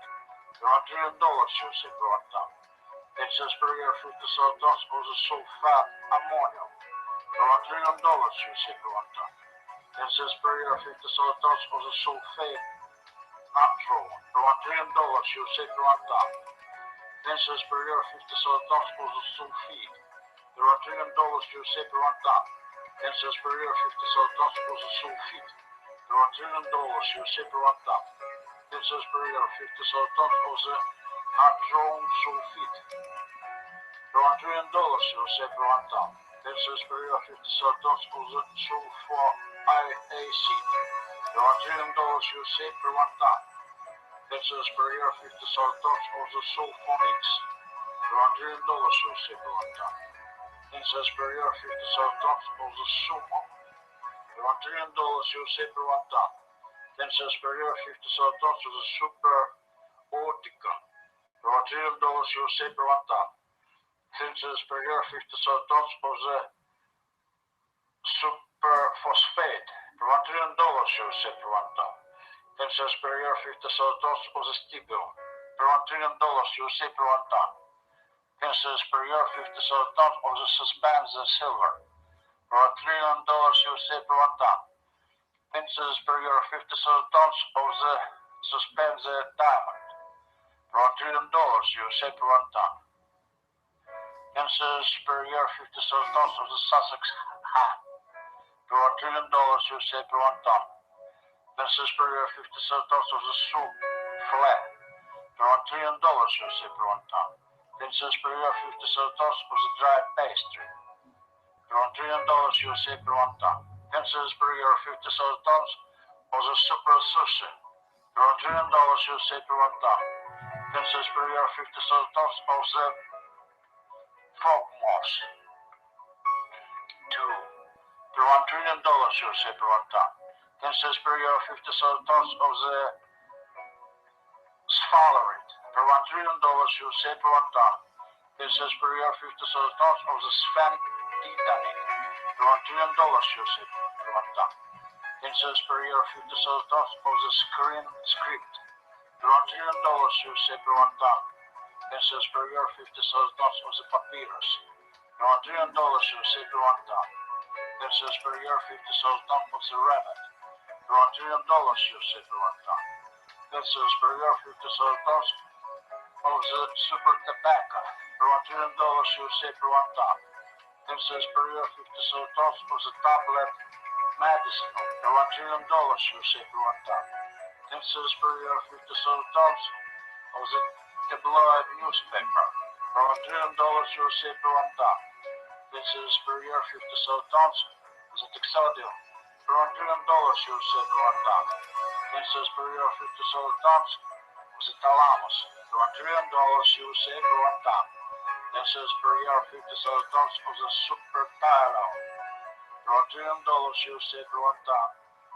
S1: $1 trillion USA per 1 ton. 10 cents per year, 50,000 tons of the sulfate ammonium. $1 trillion USA per 1 ton. 10 cents per year, 50,000 tons of the sulfate natron. $1 trillion USA per 1 ton. 10 cents per year, 50,000 tons of the sulfide. $1 trillion USA per 1 ton. 10 cents per year, 50,000 tons of the sulfide. $1 trillion USA per 1 ton. 10 cents per year, 50,000 tons of the natron sulfide. $1 trillion USA per 1 ton. 10 cents per year, 50,000 tons of the sulfonate acid. $1 trillion USA per 1 ton. 10 cents per year, 50,000 tons of the sulfonics. $1 trillion USA per 1 ton. 10 cents per year, 50,000 tons of the sumo. $1 trillion USA per 1 ton. 10 cents per year, 50,000 tons of the super orticon. $1 trillion USA per 1 ton. 10 cents per year, 50,000 tons of the superphosphate. $1 trillion USA per 1 ton. 10 cents per year, 50,000 tons of the stibium. $1 trillion USA per 1 ton. 10 cents per year, 50,000 tons of the suspended silver. $1 trillion USA per 1 ton. 10 cents per year, 50,000 tons of the suspended diamond. $1 trillion USA per 1 ton. Fences per year 50,000 tons of the Sussex ham. Per $1 trillion USA per 1 ton. Fences per year 50,000 tons of the soup filet. Per $1 trillion USA per 1 ton. Fences per year 50,000 tons of the dry pastry. Per $1 trillion USA per 1 ton. Fences per year 50,000 tons of the super sushi. Per $1 trillion USA per 1 ton. Fences per year 50,000 tons of the folk moss. 2. Per $1 trillion USA per 1 ton. Fences per year 50,000 tons of the Sphalerid. Per $1 trillion USA per 1 ton. Fences per year 50,000 tons of the Sphane-Titanic. Per $1 trillion USA per 1 ton. Fences per year 50,000 tons of the Screen Script. Per $1 trillion USA per 1 ton. Fences per year 50,000 tons of the Papyrus. Per $1 trillion USA per 1 ton. Fences per year 50,000 tons of the Rennet. Per $1 trillion USA per 1 ton. Fences per year 50,000 tons of the Super Tobacco. Per $1 trillion USA per 1 ton. Fences per year 50,000 tons of the Tablet Medicinal. Per $1 trillion USA per 1 ton. Fences per year 50,000 tons of the tabloid newspaper. Per $1 trillion USA per 1 ton. Fences per year 50,000 tons of the Texodium. Per $1 trillion USA per 1 ton. Fences per year 50,000 tons of the Thalamus. Per $1 trillion USA per 1 ton. Fences per year 50,000 tons of the Super Tylenol. Per $1 trillion USA per 1 ton.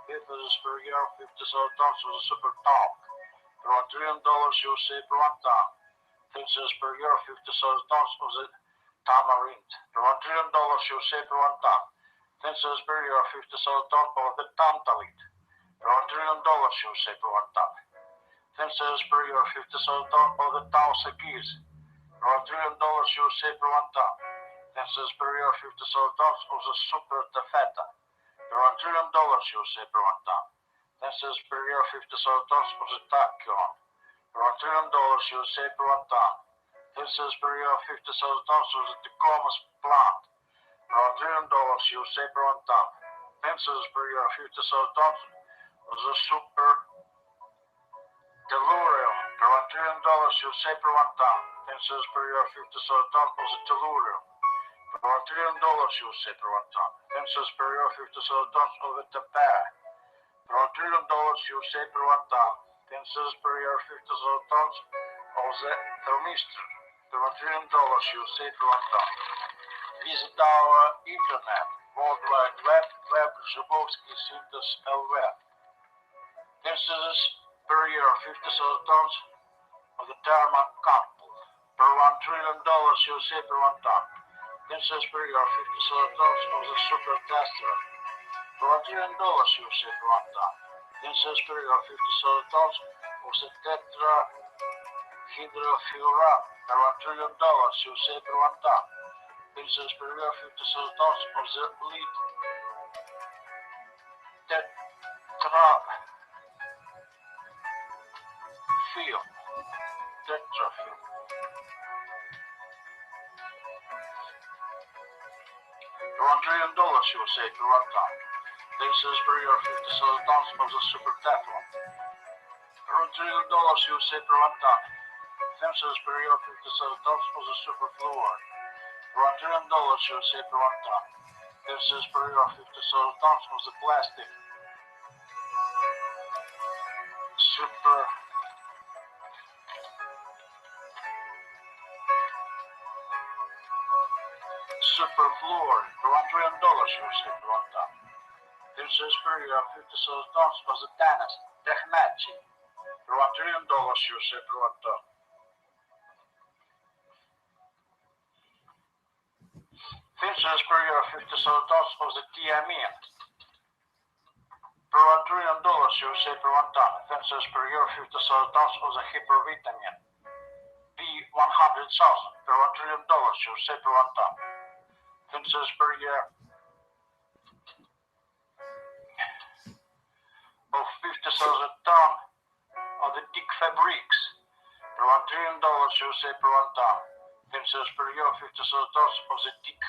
S1: Fences per year 50,000 tons of the Super Talk. Per $1 trillion USA per 1 ton. Fences per year 50,000 tons of the Tamarind. Per $1 trillion USA per 1 ton. Fences per year 50,000 tons of the Tantalid. Per $1 trillion USA per 1 ton. Fences per year 50,000 tons of the Tausagiz. Per $1 trillion USA per 1 ton. Fences per year 50,000 tons of the Super Tefeta. Per $1 trillion USA per 1 ton. Fences per year 50,000 tons of the Tachyon. Per $1 trillion USA per 1 ton. Fences per year 50,000 tons of the Tacomas plant. Per $1 trillion USA per 1 ton. Fences per year 50,000 tons of the Super Tellurium. Per $1 trillion USA per 1 ton. Fences per year 50,000 tons of the Tellurium. Per $1 trillion USA per 1 ton. Fences per year 50,000 tons of the Tapar. Per $1 trillion USA per 1 ton. Fences per year 50,000 tons of the Thermistor. Per $1 trillion USA per 1 ton. Visit our internet, World Wide Web, Web Zubovsky Synthesis LV. Fences per year 50,000 tons of the Thermocouple. Per $1 trillion USA per 1 ton. Fences per year 50,000 tons of the Super Tester. Per $1 trillion USA per 1 ton. Fences per year 50,000 tons of the Tetrahydrofuran. Per $1 trillion USA per 1 ton. Fences per year 50,000 tons of the lead tetrafilm. Per $1 trillion USA per 1 ton. Fences per year 50,000 tons of the Super Teflon. Per $1 trillion USA per 1 ton. Fences per year 50,000 tons of the Super Fluor. Per $1 trillion USA per 1 ton. Fences per year 50,000 tons of the plastic. Superfluor. Per $1 trillion USA per 1 ton. Fences per year 50,000 tons of the Techmachi. Per $1 trillion USA per 1 ton. Fences per year 50,000 tons of the Thiamine. Per $1 trillion USA per 1 ton. Fences per year 50,000 tons of the hypervitamin B100,000. Per $1 trillion USA per 1 ton. Fences per year of 50,000 tons of the Dick Fabrics. Per $1 trillion USA per 1 ton. Princess per year $50,000 of the Dick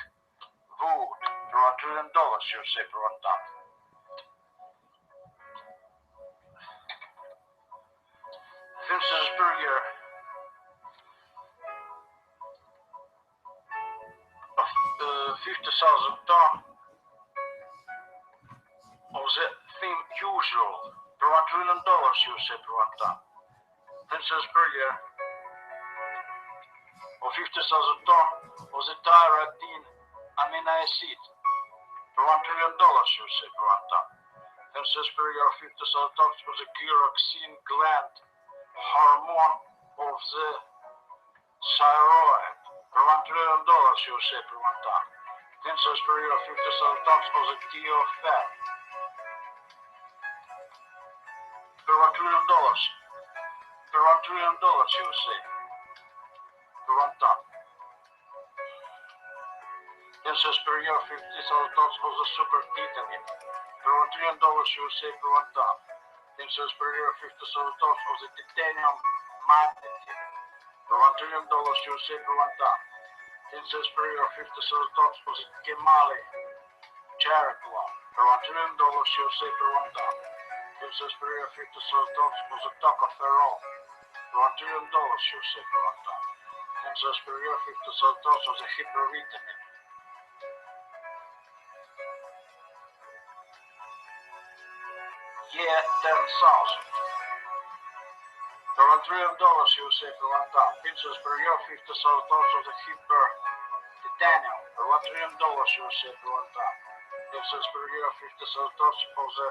S1: Wood for $1 trillion USA per 1 ton. Princess per year of 50,000 ton of the theme usual for $1 trillion USA per 1 ton. Princess per year of 50,000 ton of the tyrosine amino acid for $1 trillion USA per 1 ton. Princess per year of 50,000 tons of the thyroxine gland hormone of the thyroid for $1 trillion USA per 1 ton. Princess per year of 50,000 tons of the TFL for $1 trillion USA per 1 ton. Princess per year of 50,000 tons of the super vitamin for $1 trillion USA per 1 ton. Princess per year of 50,000 tons of the titanium magnetic for $1 trillion USA per 1 ton. Princess per year of 50,000 tons of the Kemali Cherryplum for $1 trillion USA per 1 ton. Princess per year of 50,000 tons of the tocopherol for $1 trillion USA per 1 ton. Princess per year of 50,000 tons of the hypervitamin year 10,000 for $1 trillion USA per 1 ton. Princess per year 50,000 tons of the hyper titanium for $1 trillion USA per 1 ton. Princess per year 50,000 tons of the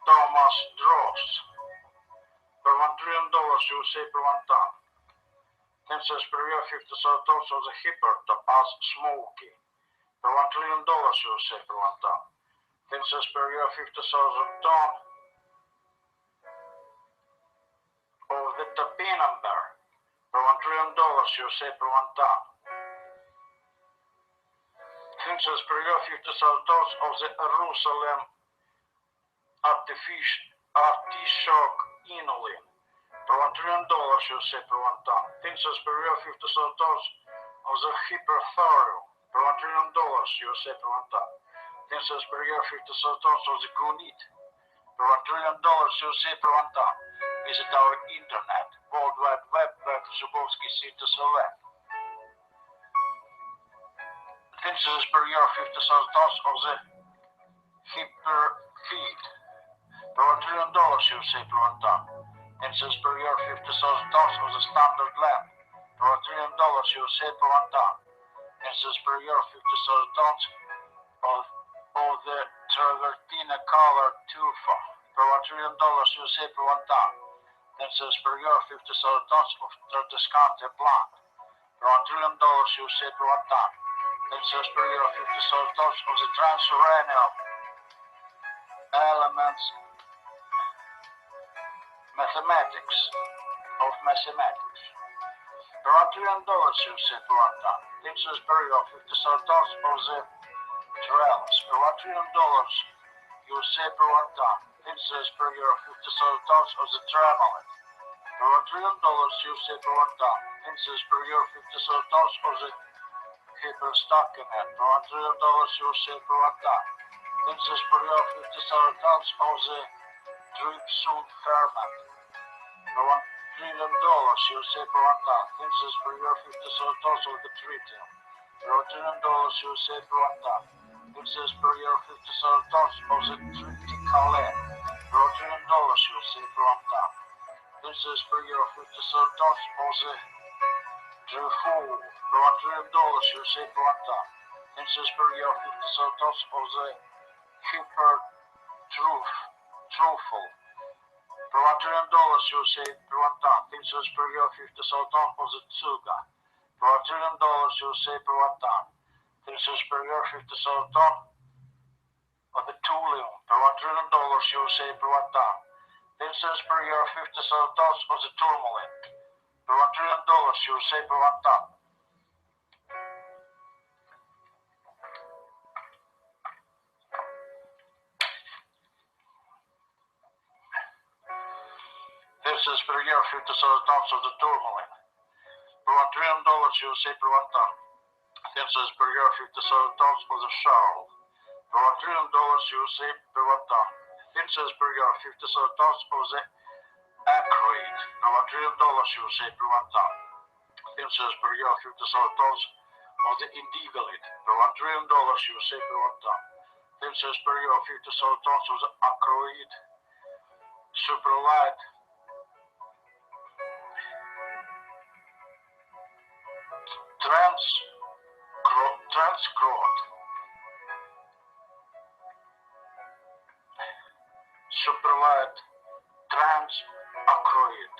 S1: Thomas Dross for $1 trillion USA per 1 ton. Princess per year 50,000 tons of the hyper topaz smoky for $1 trillion USA per 1 ton. Princess per year 50,000 ton of the topinamber for $1 trillion USA per 1 ton. Princess per year 50,000 tons of the Jerusalem artichoke inulin for $1 trillion USA per 1 ton. Princess per year 50,000 tons of the hyperthorium for $1 trillion USA per 1 ton. Princess per year 50,000 tons of the gunit for $1 trillion USA per 1 ton. Visit our internet, World Wide Web, where Zubovsky Cities LM. Princess per year 50,000 tons of the hyperfeed for $1 trillion USA per 1 ton. Princess per year 50,000 tons of the standard lamp for $1 trillion USA per 1 ton. Princess per year 50,000 tons of the travertine colored tufa for $1 trillion USA per 1 ton. Princess per year 50,000 tons of Tradescante plant for $1 trillion USA per 1 ton. Princess per year 50,000 tons of the transuranium elements mathematics for $1 trillion USA per 1 ton. Princess per year 50,000 tons of the Trells for $1 trillion USA per 1 ton. Princess per year 50,000 tons of the Tremolin for $1 trillion USA per 1 ton. Princess per year 50,000 tons of the Hyperstockinet for $1 trillion USA per 1 ton. Princess per year 50,000 tons of the Trypsin ferment for $1 trillion USA per 1 ton. Princess per year 50,000 tons of the tritium for $1 trillion USA per 1 ton. Princess per year 50,000 tons of the triticale for $1 trillion USA per 1 ton. Princess per year 50,000 tons of the Driful for $1 trillion USA per 1 ton. Princess per year 50,000 tons of the Truffle for $1 trillion USA per 1 ton. Princess per year 50,000 tons of the Tsuga for $1 trillion USA per 1 ton. Princess per year 50,000 tons of the Thulium for $1 trillion USA per 1 ton. Princess per year 50,000 tons of the Tourmaline for $1 trillion USA per 1 ton. Princess per year 50,000 tons of the Tourmaline per $1 trillion USA per 1 ton. 10 cents per year, 57 tons for the Charles. Per $1 trillion USA per 1 ton. 10 cents per year, 57 tons of the Ackroyd. Per $1 trillion USA per 1 ton. 10 cents per year, 57 tons of the Indigalid. Per $1 trillion USA per 1 ton. 10 cents per year, 57 tons of the Ackroyd. Super light. Transgrowth. Superlight Trans-Ackroyd.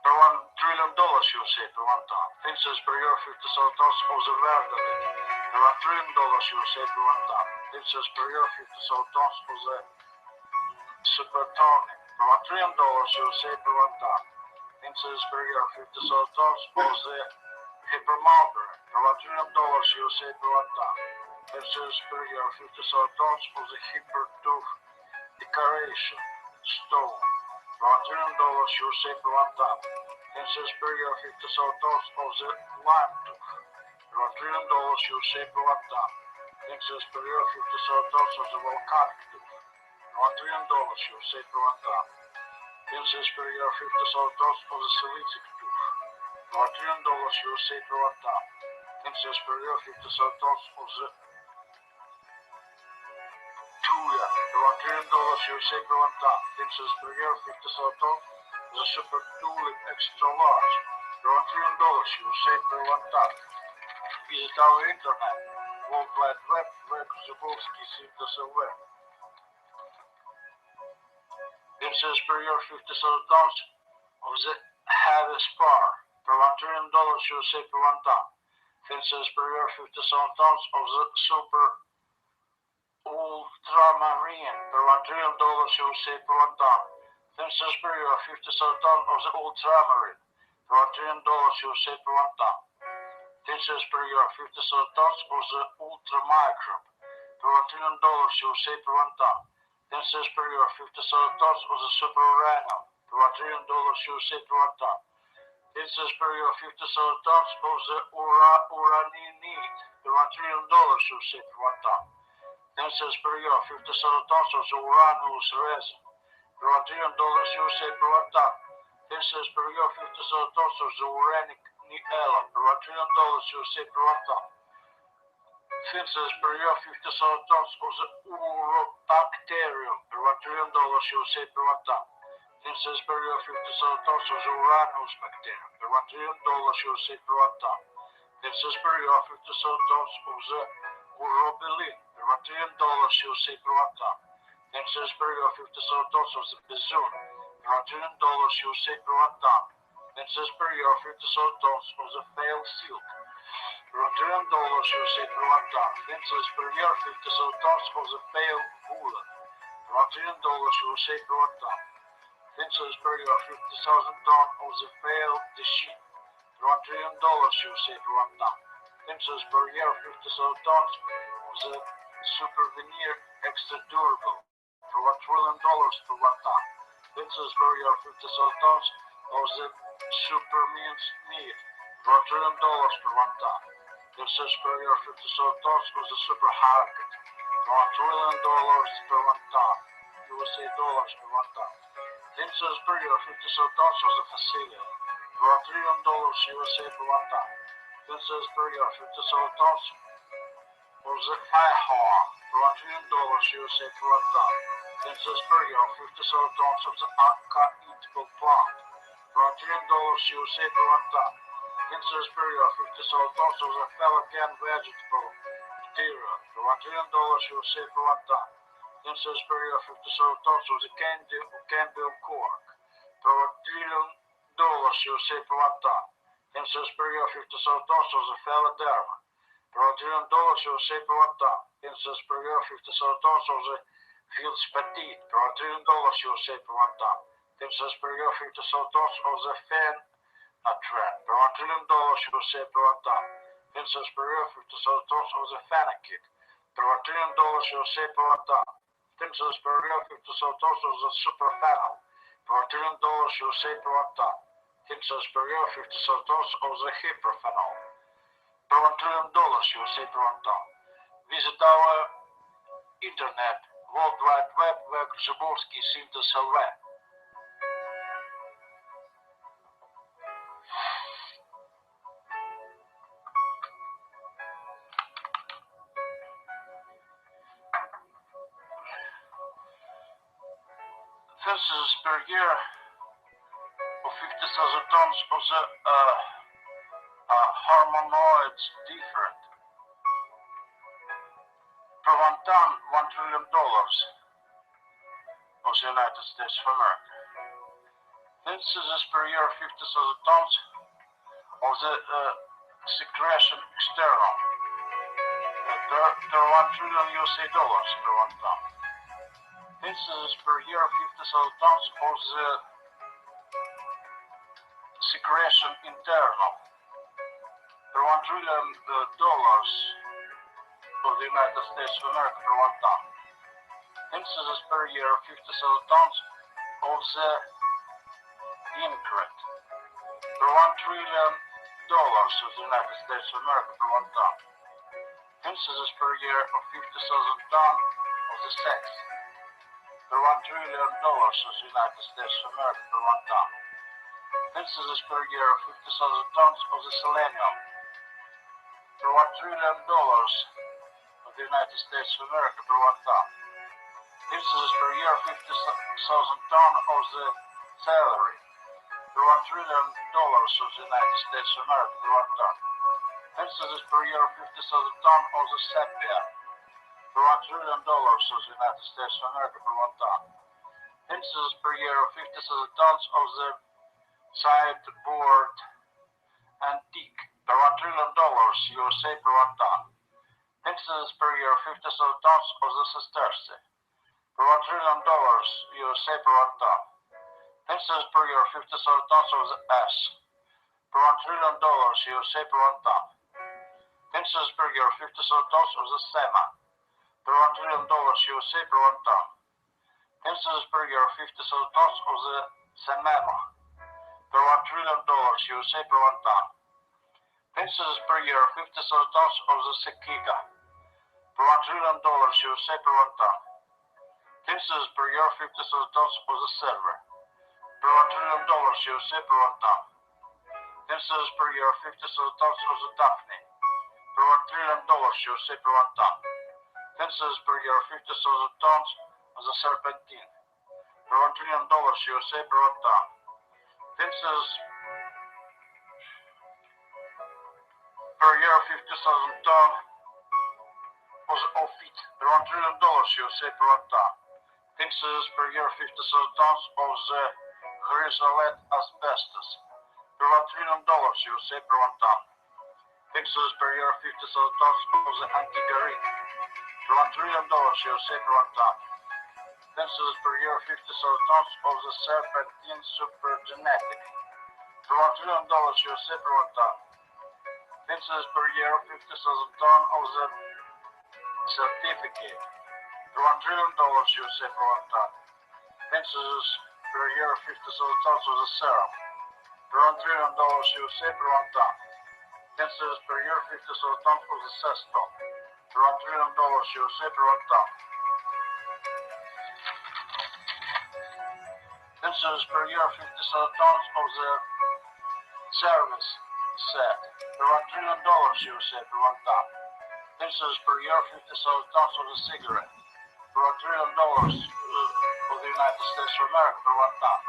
S1: Per $1 trillion USA per 1 ton. 10 cents per year, 57 tons of the Verdalit. Per $1 trillion USA per 1 ton. 10 cents per year, 57 tons of the Supertonic. Per $1 trillion USA per 1 ton. 10 cents per year, 57 tons of the Hypermalberry. Per $1 trillion USA per 1 ton. 10 cents per year, 57 tons of the Hypertooth Decoration Stone. Per $1 trillion USA per 1 ton. 10 cents per year, 57 tons of the Lime Tooth. Per $1 trillion USA per 1 ton. 10 cents per year, 57 tons of the Volcanic Tooth. Per $1 trillion USA per 1 ton. 10 cents per year, 57 tons of the Silicic Tooth. Per $1 trillion USA per 1 ton. 10 cents per year, 57 tons of the Tuya. Per $1 trillion USA per 1 ton. 10 cents per year, 57 tons of the Super Tulip Extra Large. Per $1 trillion USA per 1 ton. Visit our internet, World Wide Web, Zubovsky Synthesis Web. 10 cents per year, 57 tons of the Heavy Spar. Per $1 trillion USA per 1 ton. 10 cents per year, 57 tons of the Super Ultramarine. Per $1 trillion USA per 1 ton. 10 cents per year, 57 tons of the Ultramarine. Per $1 trillion USA per 1 ton. 10 cents per year, 57 tons of the Ultramicrobe. Per $1 trillion USA per 1 ton. 10 cents per year, 57 tons of the Super Uranium. Per $1 trillion USA per 1 ton. 10 cents per year, 57 tons of the Uraninide. Per $1 trillion USA per 1 ton. 10 cents per year, 57 tons of the Uranus resin. Per $1 trillion USA per 1 ton. 10 cents per year, 57 tons of the Uranic Niella. Per $1 trillion USA per 1 ton. 10 cents per year, 57 tons of the Urobacterium. Per $1 trillion USA per 1 ton. 10 cents per year, 57 tons of the Uranus bacterium. Per $1 trillion USA per 1 ton. 10 cents per year, 57 tons of the Urobilin. Per $1 trillion USA per 1 ton. 10 cents per year, 57 tons of the Bezoon. Per $1 trillion USA per 1 ton. 10 cents per year, 57 tons of the Failed Silk. Per $1 trillion USA per 1 ton. 10 cents per year, 57 tons of the Failed Woolen. Per $1 trillion USA per 1 ton. 10 cents per year, 50,000 tons of the Failed Sheep. Per $1 trillion USA per 1 ton. 10 cents per year, 57 tons of the Super Veneer Extra Durable. Per $1 trillion per 1 ton. 10 cents per year, 57 tons of the Super Mince Meat. Per $1 trillion per 1 ton. 10 cents per year, 57 tons of the Super Harket. Per $1 trillion per 1 ton. USA dollars per 1 ton. 10 cents per year, 57 tons of the Facilia. Per $1 trillion USA per 1 ton. 10 cents per year, 57 tons of the Ihorn. Per $1 trillion USA per 1 ton. 10 cents per year, 57 tons of the Anka Eatable Plant. Per $1 trillion USA per 1 ton. 10 cents per year, 57 tons of the Pelican Vegetable Material. Per $1 trillion USA per 1 ton. 10 cents per year, 57 tons of the Campbell Cork. Per $1 trillion USA per 1 ton. 10 cents per year, 57 tons of the Phaladerma. Per $1 trillion USA per 1 ton. 10 cents per year, 57 tons of the Fields Petite. Per $1 trillion USA per 1 ton. 10 cents per year, 57 tons of the Fenatran. Per $1 trillion USA per 1 ton. 10 cents per year, 57 tons of the Fanakit. Per $1 trillion USA per 1 ton. 10 cents per year, 57 tons of the Superfanal. Per $1 trillion USA per 1 ton. Pencils per year, 50,000 tons of the hyperphenol. Per $1 trillion USA per 1 ton. Visit our internet, World Wide Web, where Grzybolski Synthesis Web. Synthesis per year of 50,000 tons of the hormonoids different. Per 1 ton, $1 trillion of the United States of America. Synthesis per year 50,000 tons of the secretion external. Per $1 trillion USA dollars per 1 ton. Synthesis per year 50,000 tons of the secretion internal. Per $1 trillion of the United States of America per 1 ton. Synthesis per year 50,000 tons of the increte. Per $1 trillion of the United States of America per 1 ton. Synthesis per year of 50,000 tons of the sex. Per $1 trillion of the United States of America per 1 ton. Synthesis per year of 50,000 tons of the selenium. Per $1 trillion of the United States of America per 1 ton. Synthesis per year 50,000 tons of the celery. Per $1 trillion of the United States of America per 1 ton. Synthesis per year 50,000 tons of the sepia. Per $1 trillion of the United States of America per 1 ton. Synthesis per year 50,000 tons of the sideboard antique. Per $1 trillion USA per 1 ton. Synthesis per year 50,000 tons of the sesterce. Per $1 trillion USA per 1 ton. Synthesis per year 50,000 tons of the S. Per $1 trillion USA per 1 ton. Synthesis per year 50,000 tons of the SEMA. Per $1 trillion USA per 1 ton. Synthesis per year 50,000 tons of the Semema. Per $1 trillion USA per 1 ton. Synthesis per year 50,000 tons of the Sekiga. Per $1 trillion USA per 1 ton. Synthesis per year 50,000 tons of the silver. Per $1 trillion USA per 1 ton. Synthesis per year 50,000 tons of the Daphne. Per $1 trillion USA per 1 ton. Synthesis per year 50,000 tons of the serpentine. Per $1 trillion USA per 1 ton. Synthesis per year 50,000 tons of the ophiit. Per $1 trillion USA per 1 ton. Synthesis per year 50,000 tons of the chrysolite asbestos. Per $1 trillion USA per 1 ton. Synthesis per year 50,000 tons of the antigarine. Per $1 trillion USA per 1 ton. Synthesis per year 50,000 tons of the serpentine supergenetic. Per $1 trillion USA per 1 ton. Synthesis per year 50,000 tons of the certificate. Per $1 trillion USA per 1 ton. Synthesis per year 50,000 tons of the serum. Per $1 trillion USA per 1 ton. Synthesis per year 50,000 tons of the cestol. Per $1 trillion USA per 1 ton. Synthesis per year 50,000 tons of the service set. Per $1 trillion USA per 1 ton. Synthesis per year 50,000 tons of the cigarette. Per $1 trillion of the United States of America per 1 ton.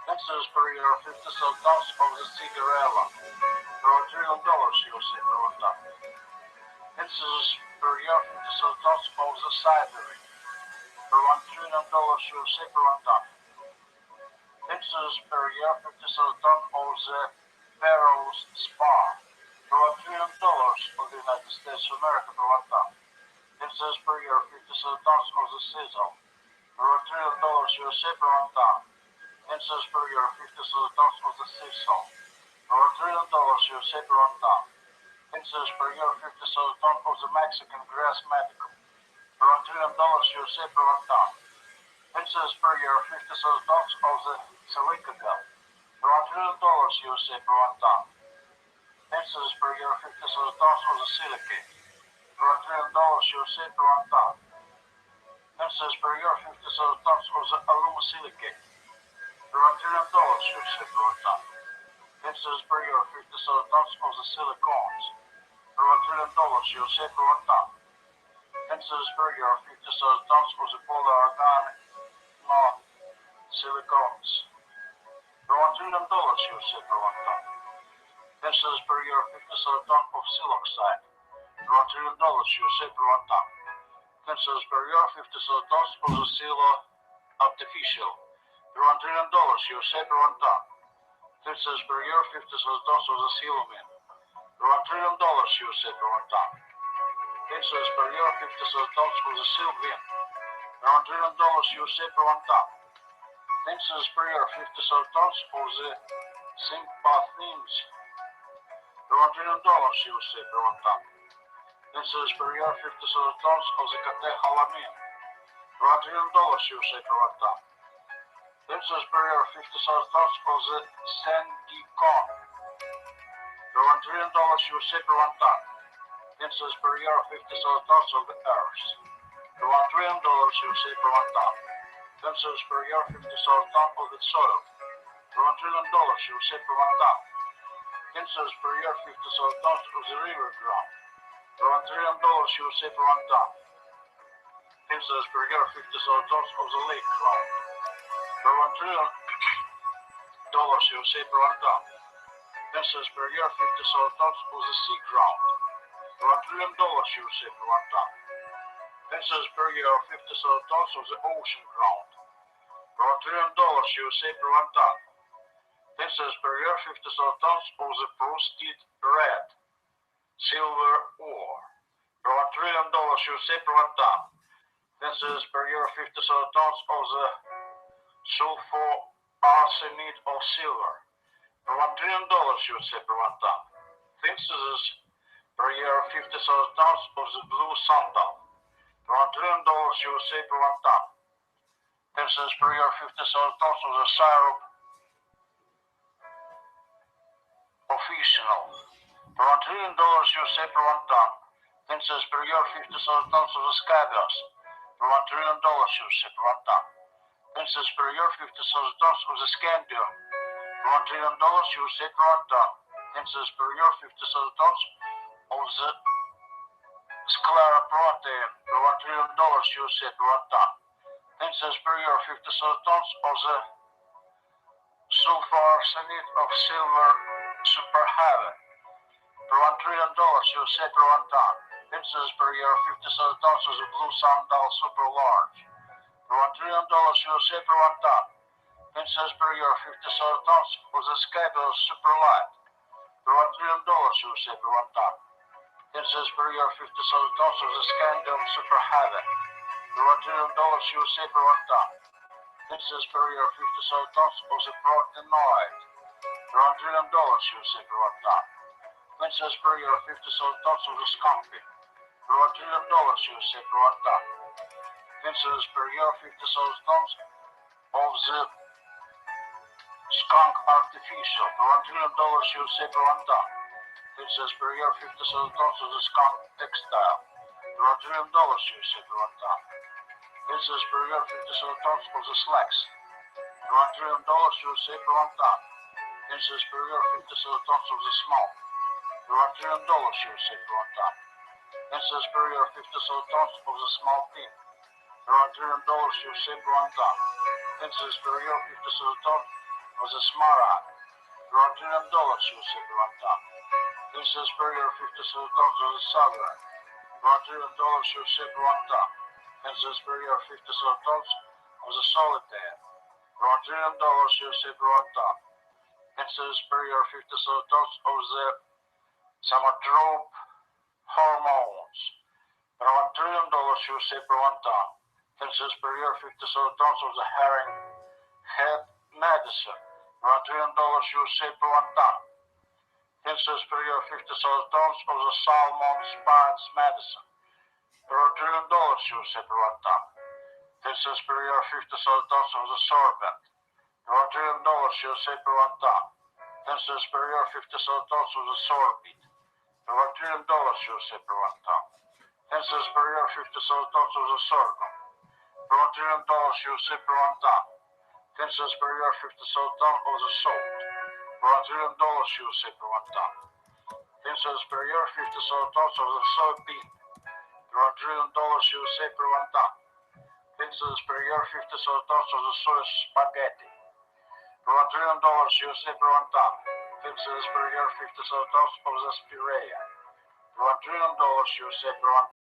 S1: Synthesis per year 50,000 tons of the cigarella. Per $1 trillion USA per 1 ton. Synthesis per year 50,000 tons of the cidery. Per $1 trillion USA per 1 ton. Synthesis per year 50,000 tons of the Perros spar. Per $1 trillion of the United States of America per 1 ton. Synthesis per year 50,000 tons of the sizzle. Per $1 trillion USA per 1 ton. Synthesis per year 50,000 tons of the sisal. Per $1 trillion USA per 1 ton. Synthesis per year 50,000 tons of the Mexican grass medical. Per $1 trillion USA per 1 ton. Synthesis per year 50,000 tons of the silicodel. Per $1 trillion USA per 1 ton. 10 cents per year, 50 tons of the silicate. $1 trillion USA per 1 ton. 10 cents per year, 50 tons of the aluminum silicate. $1 trillion USA per 1 ton. 10 cents per year, 50 tons of the silicones. $1 trillion USA per 1 ton. 10 cents per year, 50 tons of the polyorganic silicones. $1 trillion USA per 1 ton. 10 cents per year, 50 tons of siloxane. $1 trillion USA per 1 ton. 10 cents per year, 50 tons of the silo artificial. $1 trillion USA per 1 ton. 10 cents per year, 50 tons of the silomin. $1 trillion USA per 1 ton. 10 cents per year, 50 tons of the sylvin. $1 trillion USA per 1 ton. 10 cents per year, 50 tons of the sympathins. $1 trillion USA per 1 ton. 10 cents per year, 50 tons of the catecholamine. $1 trillion USA per 1 ton. 10 cents per year, 50 tons of the sandicon. $1 trillion USA per 1 ton. 10 cents per year, 50 tons of the earth. $1 trillion USA per 1 ton. 10 cents per year, 50 tons of the soil. $1 trillion USA per 1 ton. 10 cents per year, 50 tons of the river ground. $1 trillion USA per 1 ton. 10 cents per year, 50 tons of the lake ground. $1 trillion USA per 1 ton. 10 cents per year, 50 tons of the sea ground. $1 trillion USA per 1 ton. 10 cents per year, 50 tons of the ocean ground. $1 trillion USA per 1 ton. 10 cents per year, 50 tons of the proceeded red, silver ore. $1 trillion USA per 1 ton. 10 cents per year, 50 tons of the sulfur arsenate of silver. $1 trillion USA per 1 ton. 10 cents per year, 50 tons of the blue sandal. $1 trillion USA per 1 ton. 10 cents per year, 50 tons of the syrup official. $1 trillion USA per 1 ton. 10 cents per year, 50 tons of the scabious. $1 trillion USA per 1 ton. 10 cents per year, 50 tons of the scandium. $1 trillion USA per 1 ton. 10 cents per year, 50 tons of the scleroprotein. $1 trillion USA per 1 ton. 10 cents per year, 50 tons of the sulfurarsenate of silver superheavy. $1 trillion USA per 1 ton. 10 cents per year, 50 tons of the blue sandal super large. $1 trillion USA per 1 ton. 10 cents per year, 50 tons of the scabious super light. $1 trillion USA per 1 ton. 10 cents per year, 50 tons of the scandium super heavy. $1 trillion USA per 1 ton. 10 cents per year, 50 tons of the protenoid. $1 trillion USA per 1 ton. 10 cents per year, 50 tons of the scumpy. $1 trillion USA per 1 ton. 10 cents per year, 50 tons of the skunk artificial. $1 trillion USA per 1 ton. 10 cents per year, 50 tons of the skunk textile. $1 trillion USA per 1 ton. 10 cents per year, 50 tons of the slacks. $1 trillion USA per 1 ton. 10 cents per year, 50 tons of the smoke. $1 trillion USA per 1 ton. 10 cents per year, 50 tons of the small tin. $1 trillion USA per 1 ton. 10 cents per year, 50 tons of the smaragd. $1 trillion USA per 1 ton. 10 cents per year, 50 tons of the sovereign. $1 trillion USA per 1 ton. 10 cents per year, 50 tons of the solitaire. $1 trillion USA per 1 ton. 10 cents per year, 50 tons of the somatrope hormones. $1 trillion USA per 1 ton. 10 cents per year, 50 tons of the herring head medicine. $1 trillion USA per 1 ton. 10 cents per year, 50 tons of the salmon spines medicine. $1 trillion USA per 1 ton. 10 cents per year, 50 tons of the sorbent. $1 trillion USA per 1 ton. 10 cents per year, 50 tons of the solar beet. $1 trillion USA per 1 ton. 10 cents per year, 50 tons of the sorghum. $1 trillion USA per 1 ton. 10 cents per year, 50 tons of the salt. $1 trillion USA per 1 ton. 10 cents per year, 50 tons of the soybean. $1 trillion USA per 1 ton. 10 cents per year, 50 tons of the soy spaghetti. $1 trillion USA per 1 ton. 10 cents per year, 50 tons of the spirea. $1 trillion USA per 1